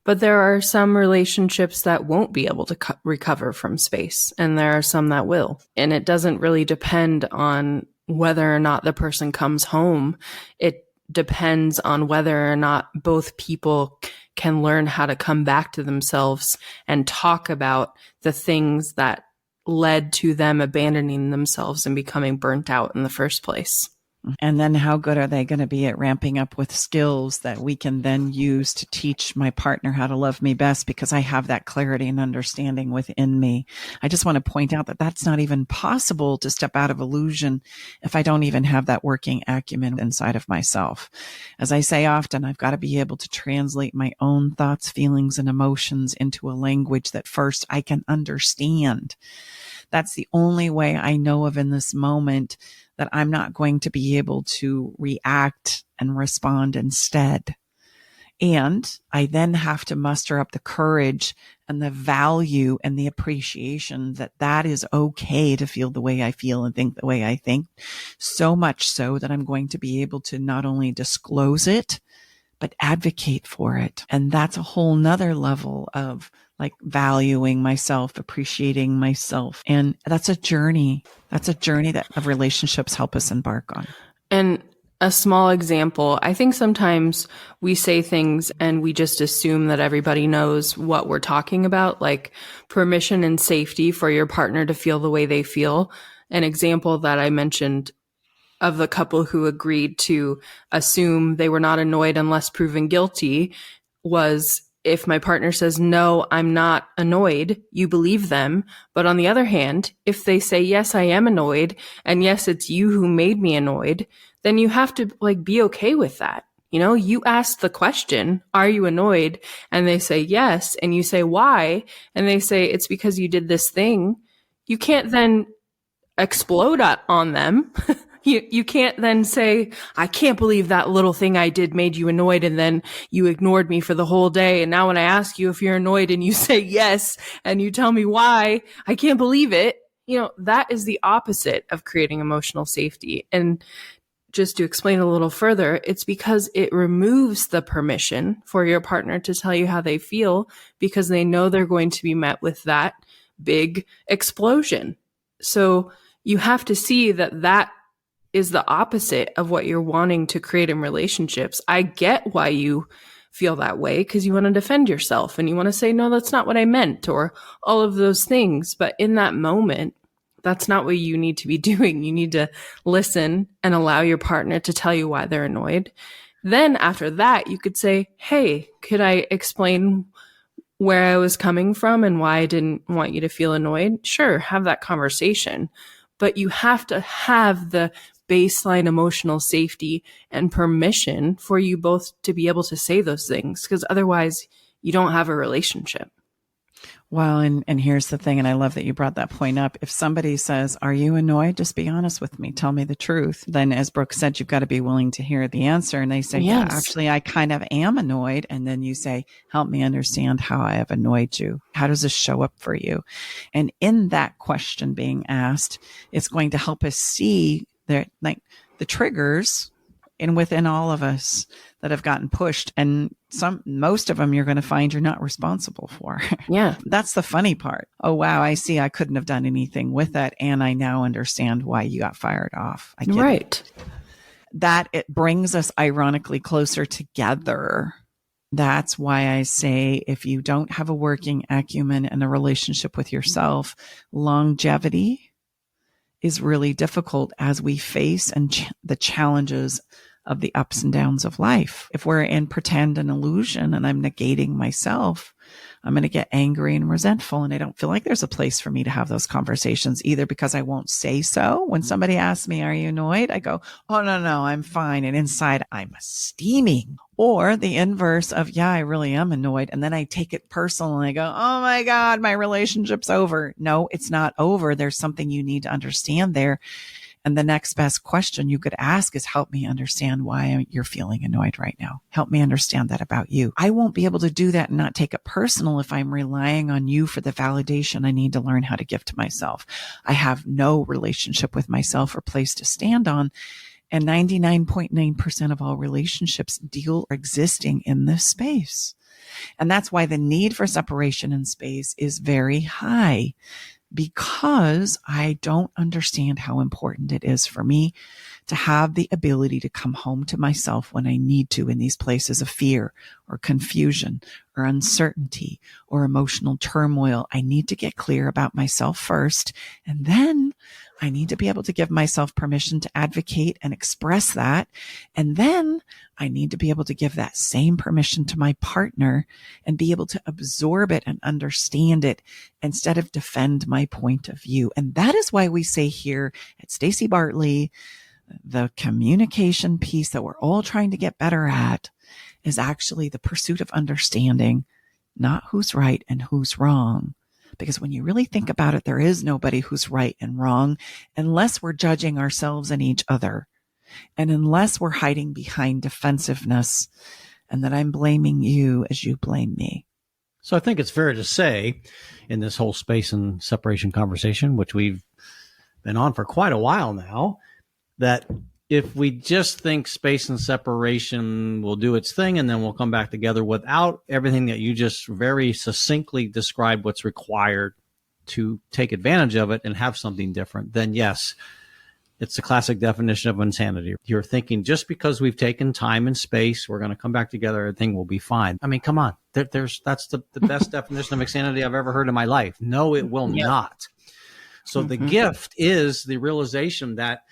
But there are some relationships that won't be able to recover from space, and there are some that will. And it doesn't really depend on whether or not the person comes home. It depends on whether or not both people can learn how to come back to themselves and talk about the things that led to them abandoning themselves and becoming burnt out in the first place. And then how good are they going to be at ramping up with skills that we can then use to teach my partner how to love me best, because I have that clarity and understanding within me. I just want to point out that that's not even possible to step out of illusion if I don't even have that working acumen inside of myself. As I say often, I've got to be able to translate my own thoughts, feelings, and emotions into a language that first I can understand. That's the only way I know of in this moment that I'm not going to be able to react and respond instead. And I then have to muster up the courage and the value and the appreciation that that is okay to feel the way I feel and think the way I think, so much so that I'm going to be able to not only disclose it, but advocate for it. And that's a whole nother level of like valuing myself, appreciating myself. And that's a journey. That's a journey that of relationships help us embark on. And a small example, I think sometimes we say things and we just assume that everybody knows what we're talking about, like permission and safety for your partner to feel the way they feel. An example that I mentioned of the couple who agreed to assume they were not annoyed unless proven guilty was, if my partner says, no, I'm not annoyed, you believe them. But on the other hand, if they say, yes, I am annoyed, and yes, it's you who made me annoyed, then you have to be okay with that. You ask the question, are you annoyed? And they say yes. And you say, why? And they say, it's because you did this thing. You can't then explode on them. You can't then say, I can't believe that little thing I did made you annoyed, and then you ignored me for the whole day. And now when I ask you if you're annoyed and you say yes, and you tell me why, I can't believe it. That is the opposite of creating emotional safety. And just to explain a little further, it's because it removes the permission for your partner to tell you how they feel, because they know they're going to be met with that big explosion. So you have to see that is the opposite of what you're wanting to create in relationships. I get why you feel that way, because you want to defend yourself and you want to say, no, that's not what I meant, or all of those things. But in that moment, that's not what you need to be doing. You need to listen and allow your partner to tell you why they're annoyed. Then after that, you could say, hey, could I explain where I was coming from and why I didn't want you to feel annoyed? Sure, have that conversation. But you have to have the baseline emotional safety and permission for you both to be able to say those things, because otherwise you don't have a relationship. Well, and here's the thing, and I love that you brought that point up. If somebody says, are you annoyed? Just be honest with me. Tell me the truth. Then, as Brooke said, you've got to be willing to hear the answer. And they say, yes, yeah, actually, I kind of am annoyed. And then you say, help me understand how I have annoyed you. How does this show up for you? And in that question being asked, it's going to help us see the triggers within all of us that have gotten pushed, and most of them you're going to find you're not responsible for. Yeah. That's the funny part. Oh, wow. I see. I couldn't have done anything with that. And I now understand why you got fired off. I get right. it. That it brings us ironically closer together. That's why I say, if you don't have a working acumen and a relationship with yourself, longevity is really difficult as we face the challenges of the ups and downs of life. If we're in pretend and illusion and I'm negating myself, I'm going to get angry and resentful. And I don't feel like there's a place for me to have those conversations, either because I won't say so. When somebody asks me, are you annoyed? I go, oh, no, I'm fine. And inside I'm steaming. Or the inverse of, yeah, I really am annoyed. And then I take it personal and I go, oh my God, my relationship's over. No, it's not over. There's something you need to understand there. And the next best question you could ask is, help me understand why you're feeling annoyed right now. Help me understand that about you. I won't be able to do that and not take it personal if I'm relying on you for the validation I need to learn how to give to myself. I have no relationship with myself or place to stand on. And 99.9% of all relationships deal existing in this space. And that's why the need for separation in space is very high, because I don't understand how important it is for me to have the ability to come home to myself when I need to in these places of fear or confusion or uncertainty or emotional turmoil. I need to get clear about myself first, and then I need to be able to give myself permission to advocate and express that. And then I need to be able to give that same permission to my partner and be able to absorb it and understand it instead of defend my point of view. And that is why we say here at Stacey Bartley, the communication piece that we're all trying to get better at is actually the pursuit of understanding, not who's right and who's wrong. Because when you really think about it, there is nobody who's right and wrong unless we're judging ourselves and each other. And unless we're hiding behind defensiveness and that I'm blaming you as you blame me. So I think it's fair to say in this whole space and separation conversation, which we've been on for quite a while now, that if we just think space and separation will do its thing and then we'll come back together without everything that you just very succinctly described what's required to take advantage of it and have something different, then yes, it's the classic definition of insanity. You're thinking just because we've taken time and space, we're going to come back together, everything will be fine. I mean, come on. That's the best definition of insanity I've ever heard in my life. No, it will not. So the gift is the realization that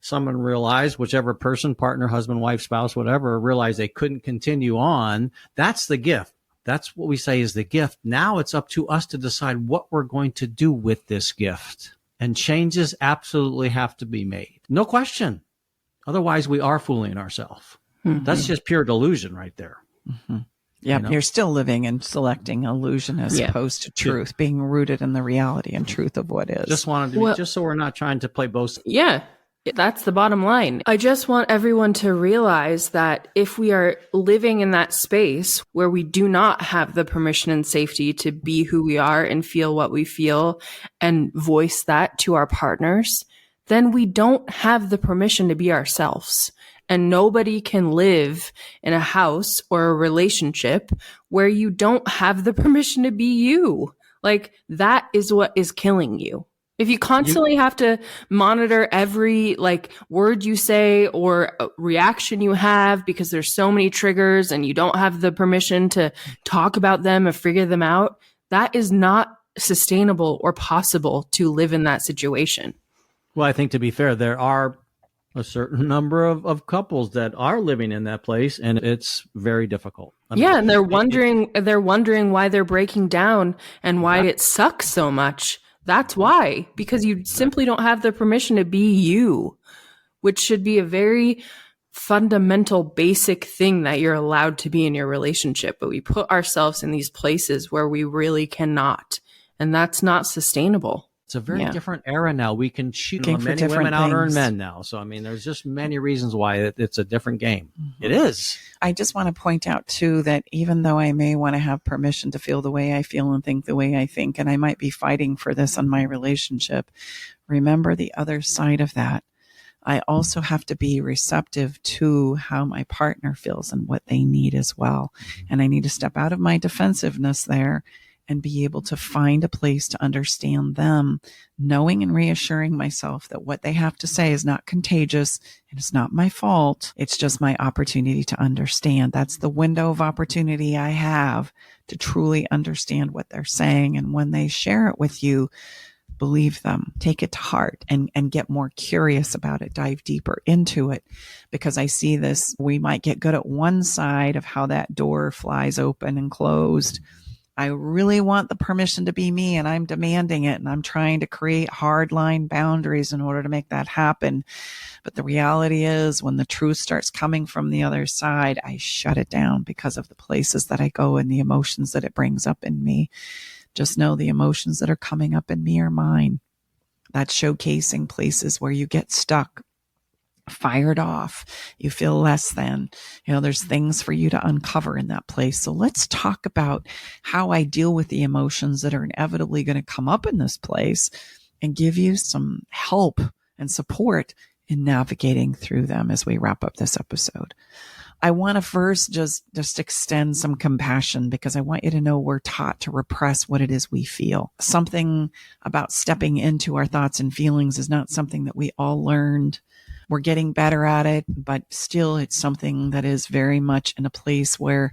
someone realized, whichever person, partner, husband, wife, spouse, whatever, realized they couldn't continue on. That's the gift. That's what we say is the gift. Now it's up to us to decide what we're going to do with this gift. And changes absolutely have to be made. No question. Otherwise, we are fooling ourselves. That's just pure delusion right there. Yeah, you're still living and selecting illusion as opposed to truth, being rooted in the reality and truth of what is. Just wanted to be, just so we're not trying to play both. Yeah. That's the bottom line. I just want everyone to realize that if we are living in that space where we do not have the permission and safety to be who we are and feel what we feel and voice that to our partners, then we don't have the permission to be ourselves. And nobody can live in a house or a relationship where you don't have the permission to be you. Like, that is what is killing you. If you constantly have to monitor every word you say or reaction you have because there's so many triggers and you don't have the permission to talk about them or figure them out, that is not sustainable or possible to live in that situation. Well, I think to be fair, there are a certain number of couples that are living in that place, and it's very difficult. And they're wondering why they're breaking down and why it sucks so much. That's why, because you simply don't have the permission to be you, which should be a very fundamental, basic thing that you're allowed to be in your relationship. But we put ourselves in these places where we really cannot, and that's not sustainable. It's a very different era now. We can shoot many women out earn men now. So, I mean, there's just many reasons why it's a different game. It is. I just want to point out, too, that even though I may want to have permission to feel the way I feel and think the way I think, and I might be fighting for this on my relationship, remember the other side of that. I also have to be receptive to how my partner feels and what they need as well. And I need to step out of my defensiveness there and be able to find a place to understand them, knowing and reassuring myself that what they have to say is not contagious and it's not my fault. It's just my opportunity to understand. That's the window of opportunity I have to truly understand what they're saying. And when they share it with you, believe them. Take it to heart and get more curious about it. Dive deeper into it, because I see this. We might get good at one side of how that door flies open and closed. I really want the permission to be me, and I'm demanding it, and I'm trying to create hard line boundaries in order to make that happen. But the reality is, when the truth starts coming from the other side, I shut it down because of the places that I go and the emotions that it brings up in me. Just know the emotions that are coming up in me are mine. That's showcasing places where you get stuck, fired off, you feel less than. There's things for you to uncover in that place. So let's talk about how I deal with the emotions that are inevitably going to come up in this place and give you some help and support in navigating through them as we wrap up this episode. I want to first just extend some compassion, because I want you to know we're taught to repress what it is we feel. Something about stepping into our thoughts and feelings is not something that we all learned. We're getting better at it, but still it's something that is very much in a place where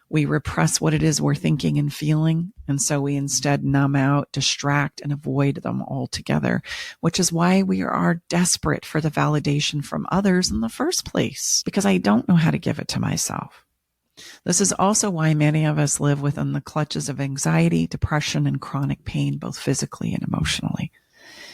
we repress what it is we're thinking and feeling. And so we instead numb out, distract, and avoid them altogether, which is why we are desperate for the validation from others in the first place, because I don't know how to give it to myself. This is also why many of us live within the clutches of anxiety, depression, and chronic pain, both physically and emotionally.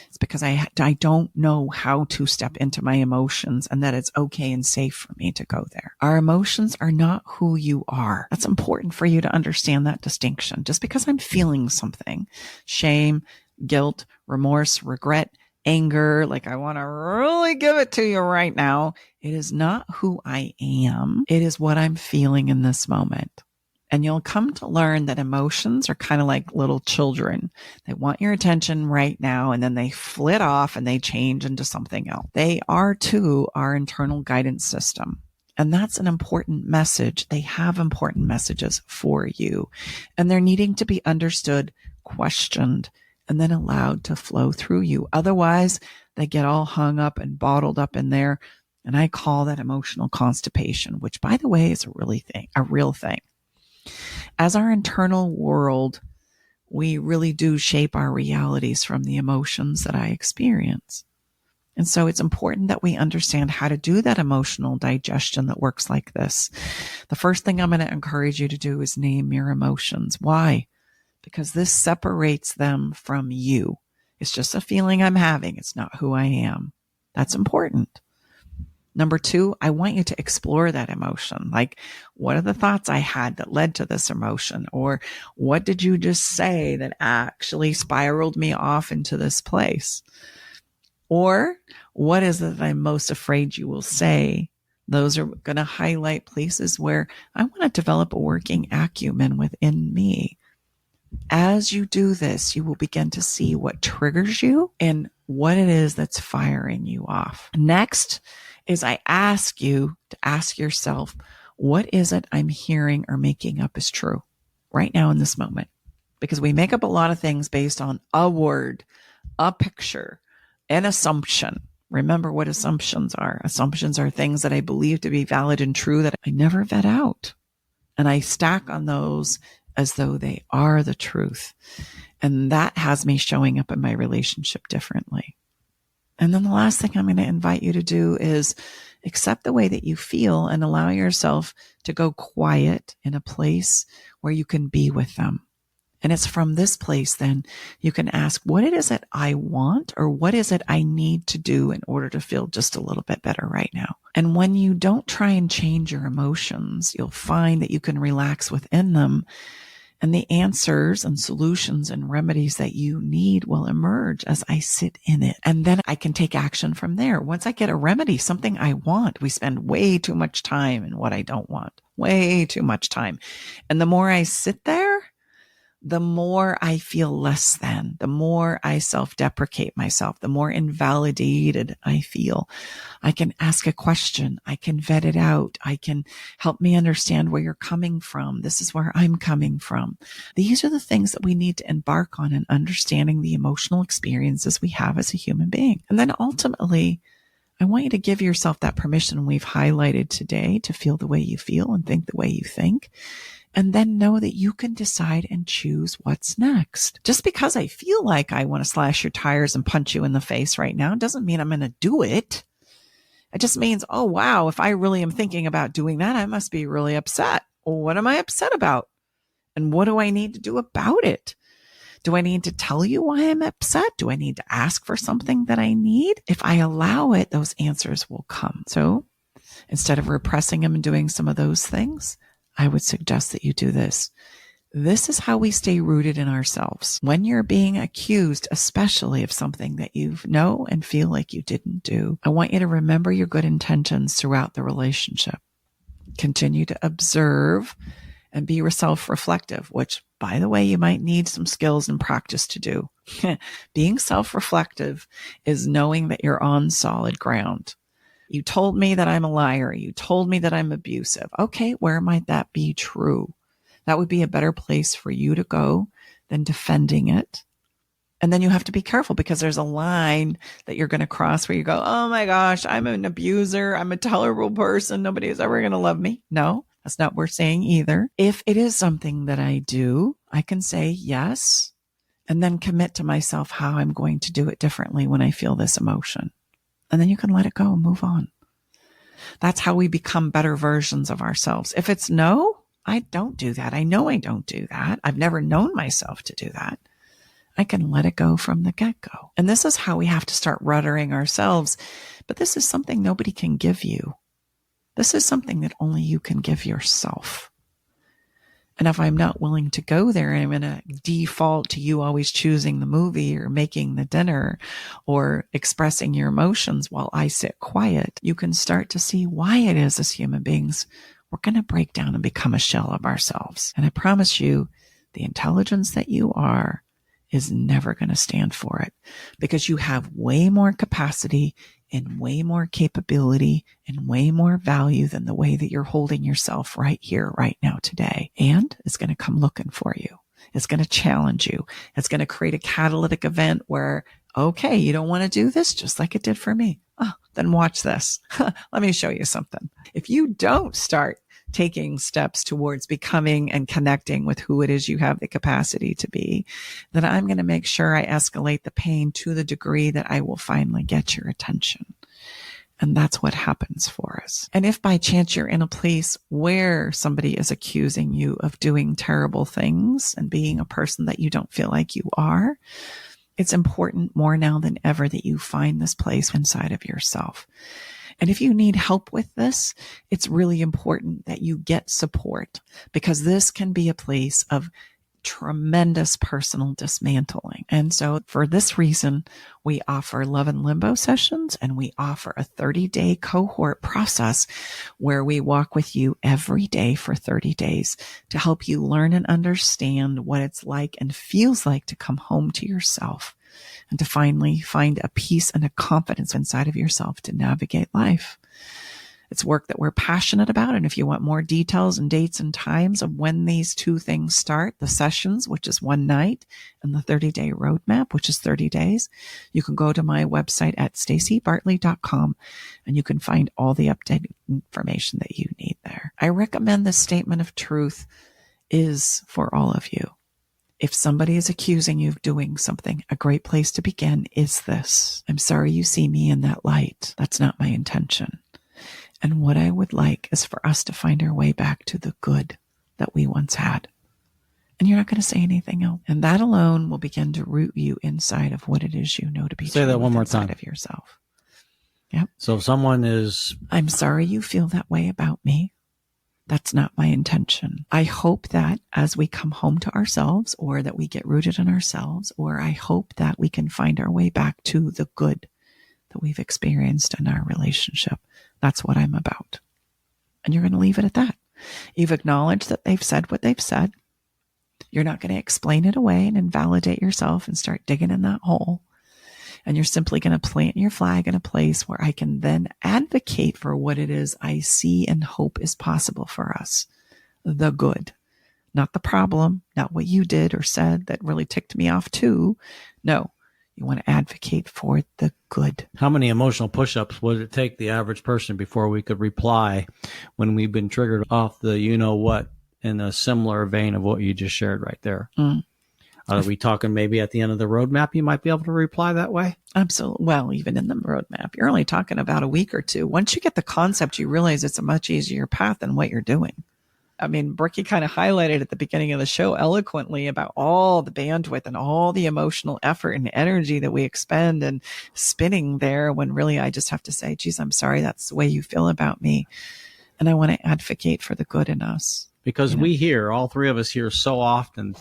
It's because I don't know how to step into my emotions, and that it's okay and safe for me to go there. Our emotions are not who you are. That's important for you to understand that distinction. Just because I'm feeling something, shame, guilt, remorse, regret, anger, like I want to really give it to you right now, it is not who I am. It is what I'm feeling in this moment. And you'll come to learn that emotions are kind of like little children. They want your attention right now, and then they flit off and they change into something else. They are too our internal guidance system. And that's an important message. They have important messages for you, and they're needing to be understood, questioned, and then allowed to flow through you. Otherwise, they get all hung up and bottled up in there. And I call that emotional constipation, which, by the way, is a real thing. As our internal world, we really do shape our realities from the emotions that I experience. And so it's important that we understand how to do that emotional digestion that works like this. The first thing I'm going to encourage you to do is name your emotions. Why? Because this separates them from you. It's just a feeling I'm having. It's not who I am. That's important. Number 2, I want you to explore that emotion. Like, what are the thoughts I had that led to this emotion? Or what did you just say that actually spiraled me off into this place? Or what is it that I'm most afraid you will say? Those are going to highlight places where I want to develop a working acumen within me. As you do this, you will begin to see what triggers you and what it is that's firing you off. Next is I ask you to ask yourself, what is it I'm hearing or making up is true right now in this moment? Because we make up a lot of things based on a word, a picture, an assumption. Remember what assumptions are. Assumptions are things that I believe to be valid and true that I never vet out. And I stack on those as though they are the truth. And that has me showing up in my relationship differently. And then the last thing I'm going to invite you to do is accept the way that you feel and allow yourself to go quiet in a place where you can be with them. And it's from this place then you can ask, what it is that I want, or what is it I need to do in order to feel just a little bit better right now? And when you don't try and change your emotions, you'll find that you can relax within them, and the answers and solutions and remedies that you need will emerge as I sit in it. And then I can take action from there. Once I get a remedy, something I want, we spend way too much time in what I don't want. Way too much time. And the more I sit there, the more I feel less than, the more I self-deprecate myself, the more invalidated I feel. I can ask a question. I can vet it out. I can help me understand where you're coming from. This is where I'm coming from. These are the things that we need to embark on in understanding the emotional experiences we have as a human being. And then ultimately, I want you to give yourself that permission we've highlighted today to feel the way you feel and think the way you think. and then know that you can decide and choose what's next. Just because I feel like I want to slash your tires and punch you in the face right now doesn't mean I'm going to do it. It just means, oh, wow, if I really am thinking about doing that, I must be really upset. Well, what am I upset about? And what do I need to do about it? Do I need to tell you why I'm upset? Do I need to ask for something that I need? If I allow it, those answers will come. So instead of repressing them and doing some of those things, I would suggest that you do this. This is how we stay rooted in ourselves. When you're being accused, especially of something that you know and feel like you didn't do, I want you to remember your good intentions throughout the relationship. Continue to observe and be self-reflective, which, by the way, you might need some skills and practice to do. Being self-reflective is knowing that you're on solid ground. You told me that I'm a liar. You told me that I'm abusive. Okay, where might that be true? That would be a better place for you to go than defending it. And then you have to be careful because there's a line that you're going to cross where you go, oh my gosh, I'm an abuser. I'm a tolerable person. Nobody is ever going to love me. No, that's not what we're saying either. If it is something that I do, I can say yes and then commit to myself how I'm going to do it differently when I feel this emotion. And then you can let it go and move on. That's how we become better versions of ourselves. If it's no, I don't do that. I know I don't do that. I've never known myself to do that. I can let it go from the get-go. And this is how we have to start ruddering ourselves. But this is something nobody can give you. This is something that only you can give yourself. And if I'm not willing to go there, and I'm going to default to you always choosing the movie or making the dinner or expressing your emotions while I sit quiet, you can start to see why it is as human beings we're going to break down and become a shell of ourselves. And I promise you, the intelligence that you are is never going to stand for it because you have way more capacity and way more capability and way more value than the way that you're holding yourself right here, right now, today. And it's going to come looking for you. It's going to challenge you. It's going to create a catalytic event where, okay, you don't want to do this just like it did for me. Oh, then watch this. Let me show you something. If you don't start taking steps towards becoming and connecting with who it is you have the capacity to be, then I'm going to make sure I escalate the pain to the degree that I will finally get your attention. And that's what happens for us. And if by chance you're in a place where somebody is accusing you of doing terrible things and being a person that you don't feel like you are, it's important more now than ever that you find this place inside of yourself. And if you need help with this, it's really important that you get support because this can be a place of tremendous personal dismantling. And so for this reason, we offer Love and Limbo sessions and we offer a 30-day cohort process where we walk with you every day for 30 days to help you learn and understand what it's like and feels like to come home to yourself and to finally find a peace and a confidence inside of yourself to navigate life. It's work that we're passionate about. And if you want more details and dates and times of when these two things start, the sessions, which is one night, and the 30-day roadmap, which is 30 days, you can go to my website at stacybartley.com and you can find all the updated information that you need there. I recommend this statement of truth is for all of you. If somebody is accusing you of doing something, a great place to begin is this. I'm sorry you see me in that light. That's not my intention. And what I would like is for us to find our way back to the good that we once had. And you're not going to say anything else. And that alone will begin to root you inside of what it is you know to be true. Say that one more time. Of yourself. Yep. So if someone is... I'm sorry you feel that way about me. That's not my intention. I hope that as we come home to ourselves or that we get rooted in ourselves, or I hope that we can find our way back to the good that we've experienced in our relationship. That's what I'm about. And you're going to leave it at that. You've acknowledged that they've said what they've said. You're not going to explain it away and invalidate yourself and start digging in that hole. And you're simply going to plant your flag in a place where I can then advocate for what it is I see and hope is possible for us. The good, not the problem, not what you did or said that really ticked me off too. No, you want to advocate for the good. How many emotional push-ups would it take the average person before we could reply when we've been triggered off the you-know-what in a similar vein of what you just shared right there. Mm. Are we talking maybe at the end of the roadmap, you might be able to reply that way? Absolutely. Well, even in the roadmap, you're only talking about a week or two. Once you get the concept, you realize it's a much easier path than what you're doing. I mean, Bricky kind of highlighted at the beginning of the show eloquently about all the bandwidth and all the emotional effort and energy that we expend and spinning there, when really I just have to say, geez, I'm sorry that's the way you feel about me. And I want to advocate for the good in us. Because we hear, all three of us hear so often,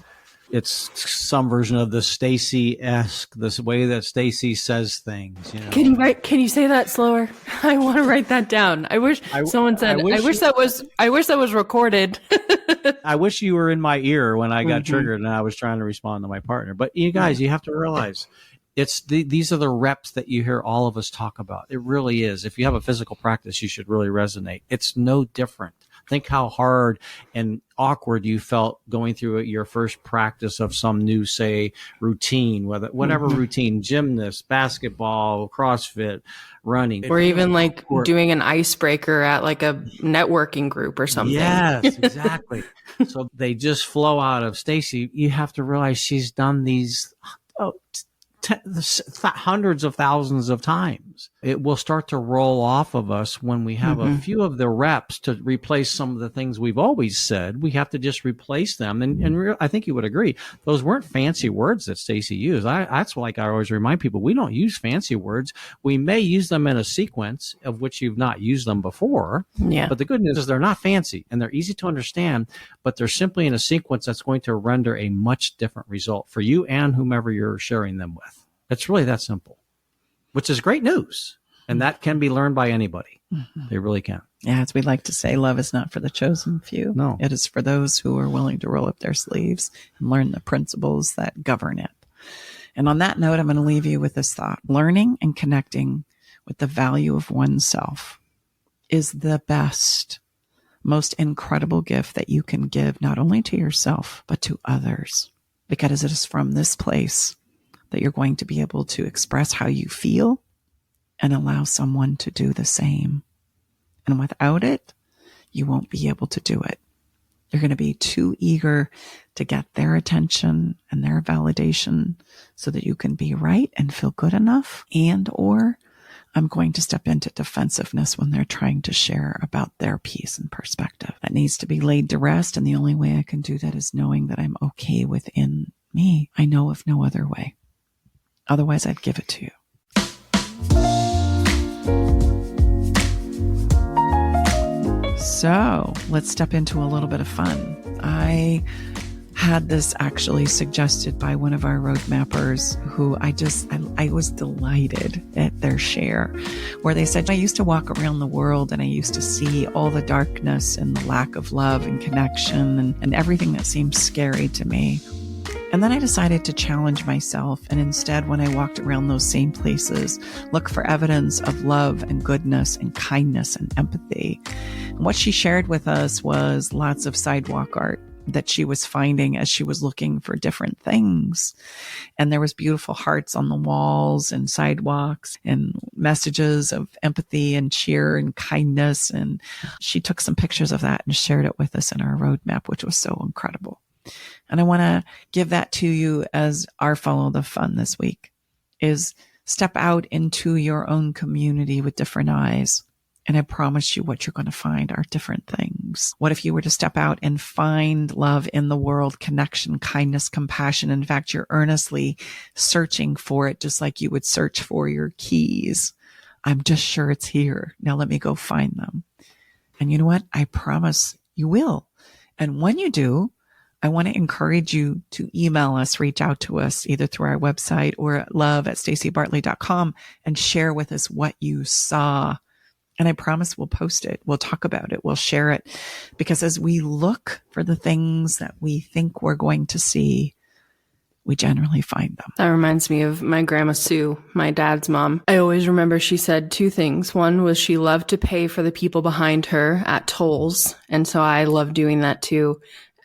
it's some version of the Stacy-esque, this way that Stacy says things. You know? Can you say that slower? I want to write that down. I wish someone said. I wish that was recorded. I wish you were in my ear when I got triggered and I was trying to respond to my partner. But you guys, you have to realize these are the reps that you hear all of us talk about. It really is. If you have a physical practice, you should really resonate. It's no different. Think how hard and awkward you felt going through your first practice of some new, say, routine, whatever routine, gymnast, basketball, CrossFit, running. Or even like doing an icebreaker at like a networking group or something. Yes, exactly. So they just flow out of Stacy. You have to realize she's done these hundreds of thousands of times. It will start to roll off of us when we have a few of the reps to replace some of the things we've always said. We have to just replace them. And I think you would agree, those weren't fancy words that Stacy used. That's like I always remind people, we don't use fancy words. We may use them in a sequence of which you've not used them before. Yeah. But the good news is they're not fancy and they're easy to understand, but they're simply in a sequence that's going to render a much different result for you and whomever you're sharing them with. It's really that simple, which is great news. And that can be learned by anybody. They really can. Yeah, as we like to say, love is not for the chosen few. No. It is for those who are willing to roll up their sleeves and learn the principles that govern it. And on that note, I'm going to leave you with this thought. Learning and connecting with the value of oneself is the best, most incredible gift that you can give, not only to yourself, but to others. Because it is from this place that you're going to be able to express how you feel and allow someone to do the same. And without it, you won't be able to do it. You're going to be too eager to get their attention and their validation so that you can be right and feel good enough. Or I'm going to step into defensiveness when they're trying to share about their piece and perspective. That needs to be laid to rest. And the only way I can do that is knowing that I'm okay within me. I know of no other way. Otherwise, I'd give it to you. So let's step into a little bit of fun. I had this actually suggested by one of our road mappers who I was delighted at their share, where they said, I used to walk around the world and I used to see all the darkness and the lack of love and connection and everything that seemed scary to me. And then I decided to challenge myself, and instead, when I walked around those same places, look for evidence of love and goodness and kindness and empathy. And what she shared with us was lots of sidewalk art that she was finding as she was looking for different things. And there was beautiful hearts on the walls and sidewalks and messages of empathy and cheer and kindness. And she took some pictures of that and shared it with us in our roadmap, which was so incredible. And I want to give that to you as our follow the fun this week is step out into your own community with different eyes. And I promise you what you're going to find are different things. What if you were to step out and find love in the world, connection, kindness, compassion? In fact, you're earnestly searching for it, just like you would search for your keys. I'm just sure it's here. Now let me go find them. And you know what? I promise you will. And when you do, I want to encourage you to email us, reach out to us either through our website or at love@stacybartley.com and share with us what you saw. And I promise we'll post it. We'll talk about it. We'll share it. Because as we look for the things that we think we're going to see, we generally find them. That reminds me of my grandma Sue, my dad's mom. I always remember she said two things. One was she loved to pay for the people behind her at tolls. And so I love doing that too.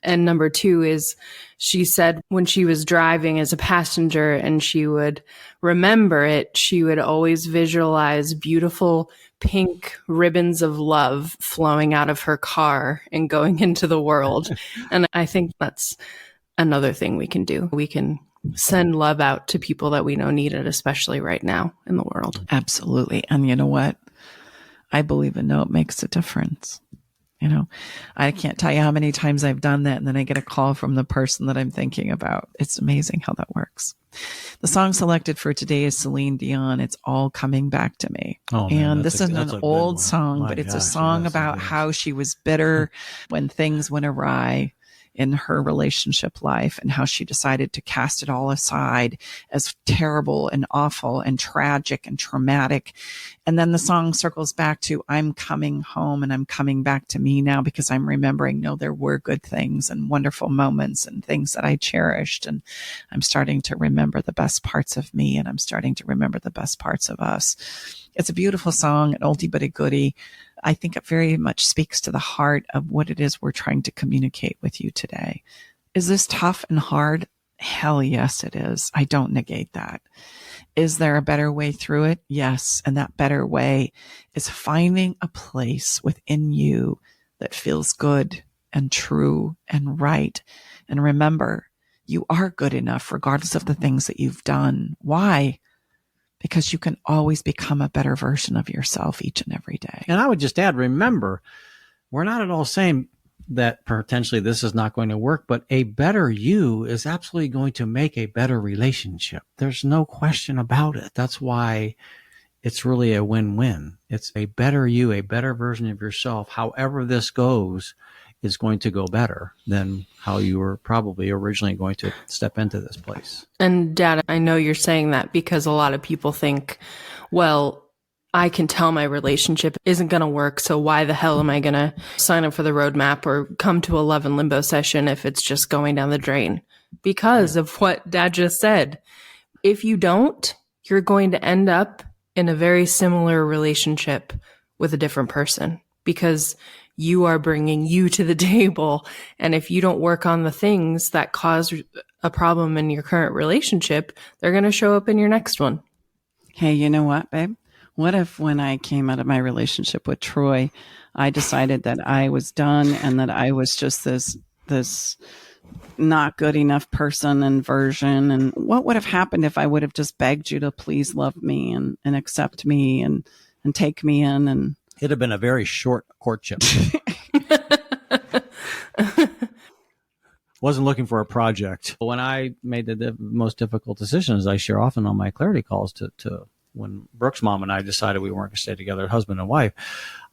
And number two is she said when she was driving as a passenger and she would remember it, she would always visualize beautiful pink ribbons of love flowing out of her car and going into the world. And I think that's another thing we can do. We can send love out to people that we know need it, especially right now in the world. Absolutely. And you know what? I believe it makes a difference. You know, I can't tell you how many times I've done that, and then I get a call from the person that I'm thinking about. It's amazing how that works. The song selected for today is Celine Dion. It's All Coming Back to Me. Oh, man, and this is an old song, but it's a song about how she was bitter when things went awry in her relationship life, and how she decided to cast it all aside as terrible and awful and tragic and traumatic. And then the song circles back to, I'm coming home and I'm coming back to me now, because I'm remembering, no, there were good things and wonderful moments and things that I cherished. And I'm starting to remember the best parts of me, and I'm starting to remember the best parts of us. It's a beautiful song, an oldie but a goodie. I think it very much speaks to the heart of what it is we're trying to communicate with you today. Is this tough and hard? Hell yes, it is. I don't negate that. Is there a better way through it? Yes. And that better way is finding a place within you that feels good and true and right. And remember, you are good enough regardless of the things that you've done. Why? Because you can always become a better version of yourself each and every day. And I would just add, remember, we're not at all saying that potentially this is not going to work, but a better you is absolutely going to make a better relationship. There's no question about it. That's why it's really a win-win. It's a better you, a better version of yourself. However this goes is going to go better than how you were probably originally going to step into this place. And Dad, I know you're saying that because a lot of people think, well, I can tell my relationship isn't going to work, so why the hell am I going to sign up for the roadmap or come to a love and limbo session if it's just going down the drain? Because of what Dad just said. If you don't, you're going to end up in a very similar relationship with a different person, because you are bringing you to the table. And if you don't work on the things that cause a problem in your current relationship, they're going to show up in your next one. Hey, you know what, babe? What if when I came out of my relationship with Troy, I decided that I was done and that I was just this not good enough person and version? And what would have happened if I would have just begged you to please love me and accept me and take me in? And it'd have been a very short courtship. Wasn't looking for a project. When I made the most difficult decisions, I share often on my clarity calls to when Brooke's mom and I decided we weren't going to stay together, husband and wife,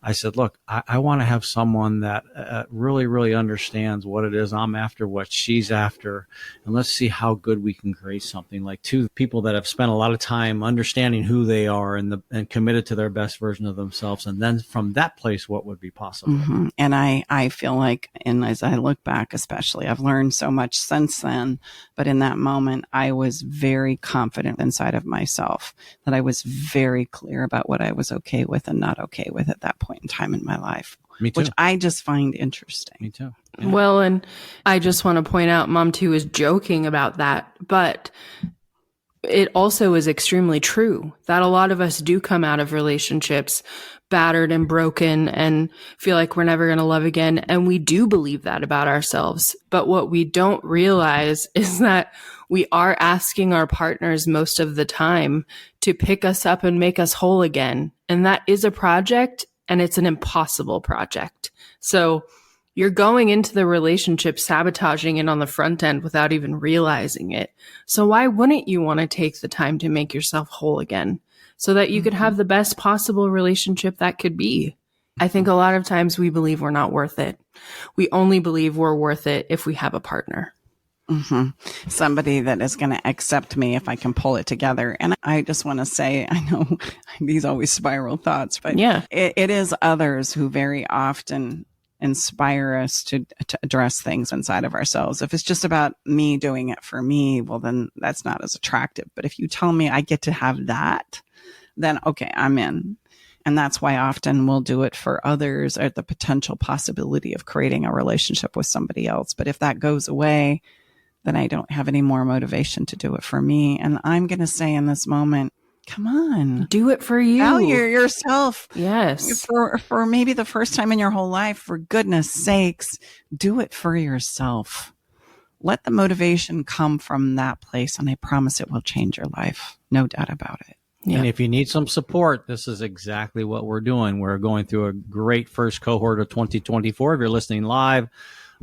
I said, look, I want to have someone that really, really understands what it is I'm after, what she's after, and let's see how good we can create something. Like two people that have spent a lot of time understanding who they are and committed to their best version of themselves. And then from that place, what would be possible? Mm-hmm. And I feel like, and as I look back, especially, I've learned so much since then, but in that moment, I was very confident inside of myself that I was very clear about what I was okay with and not okay with at that point in time in my life. Me too. Which I just find interesting. Me too. Yeah. Well, and I just want to point out, Mom too is joking about that, but it also is extremely true that a lot of us do come out of relationships battered and broken and feel like we're never going to love again. And we do believe that about ourselves. But what we don't realize is that we are asking our partners most of the time to pick us up and make us whole again. And that is a project, and it's an impossible project. So you're going into the relationship sabotaging it on the front end without even realizing it. So why wouldn't you want to take the time to make yourself whole again so that you could have the best possible relationship that could be? I think a lot of times we believe we're not worth it. We only believe we're worth it if we have a partner. Mm-hmm. Somebody that is going to accept me if I can pull it together. And I just want to say, I know these always spiral thoughts, but yeah, it is others who very often inspire us to address things inside of ourselves. If it's just about me doing it for me, well, then that's not as attractive. But if you tell me I get to have that, then okay, I'm in. And that's why often we'll do it for others, or the potential possibility of creating a relationship with somebody else. But if that goes away, then I don't have any more motivation to do it for me. And I'm going to say in this moment, Come on. Do it for you. Value yourself. Yes. For maybe the first time in your whole life, for goodness sakes, do it for yourself. Let the motivation come from that place, and I promise it will change your life. No doubt about it. Yeah. And if you need some support, this is exactly what we're doing. We're going through a great first cohort of 2024. If you're listening live,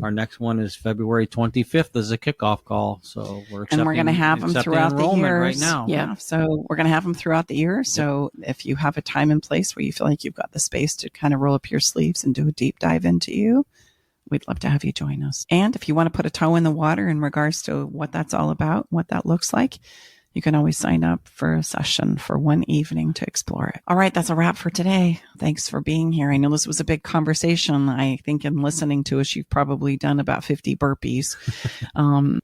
our next one is February 25th as a kickoff call. So we're going to have them throughout the year right now. Yeah. So we're going to have them throughout the year. So if you have a time and place where you feel like you've got the space to kind of roll up your sleeves and do a deep dive into you, we'd love to have you join us. And if you want to put a toe in the water in regards to what that's all about, what that looks like, you can always sign up for a session for one evening to explore it. All right, that's a wrap for today. Thanks for being here. I know this was a big conversation. I think in listening to us, you've probably done about 50 burpees.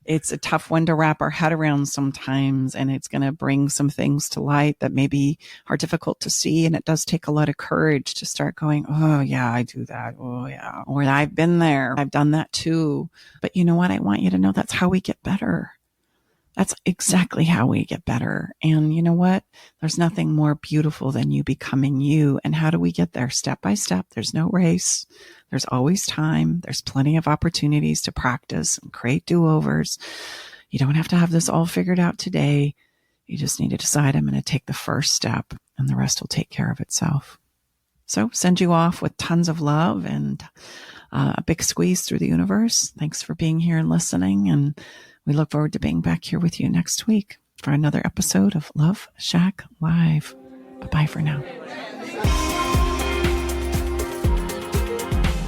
It's a tough one to wrap our head around sometimes, and it's going to bring some things to light that maybe are difficult to see. And it does take a lot of courage to start going, oh, yeah, I do that. Oh, yeah. Or I've been there. I've done that too. But you know what? I want you to know that's how we get better. That's exactly how we get better. And you know what? There's nothing more beautiful than you becoming you. And how do we get there? Step by step. There's no race. There's always time. There's plenty of opportunities to practice and create do-overs. You don't have to have this all figured out today. You just need to decide, I'm going to take the first step, and the rest will take care of itself. So send you off with tons of love and a big squeeze through the universe. Thanks for being here and listening. And we look forward to being back here with you next week for another episode of Love Shack Live. Bye-bye for now.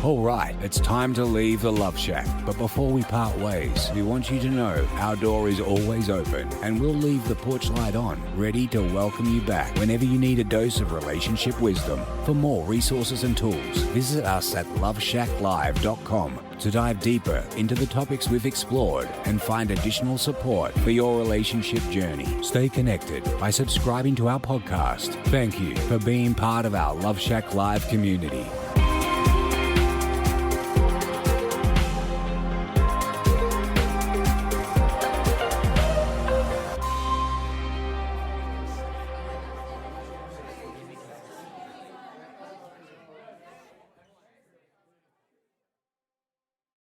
All right, it's time to leave the Love Shack. But before we part ways, we want you to know our door is always open, and we'll leave the porch light on, ready to welcome you back whenever you need a dose of relationship wisdom. For more resources and tools, visit us at loveshacklive.com to dive deeper into the topics we've explored and find additional support for your relationship journey. Stay connected by subscribing to our podcast. Thank you for being part of our Love Shack Live community.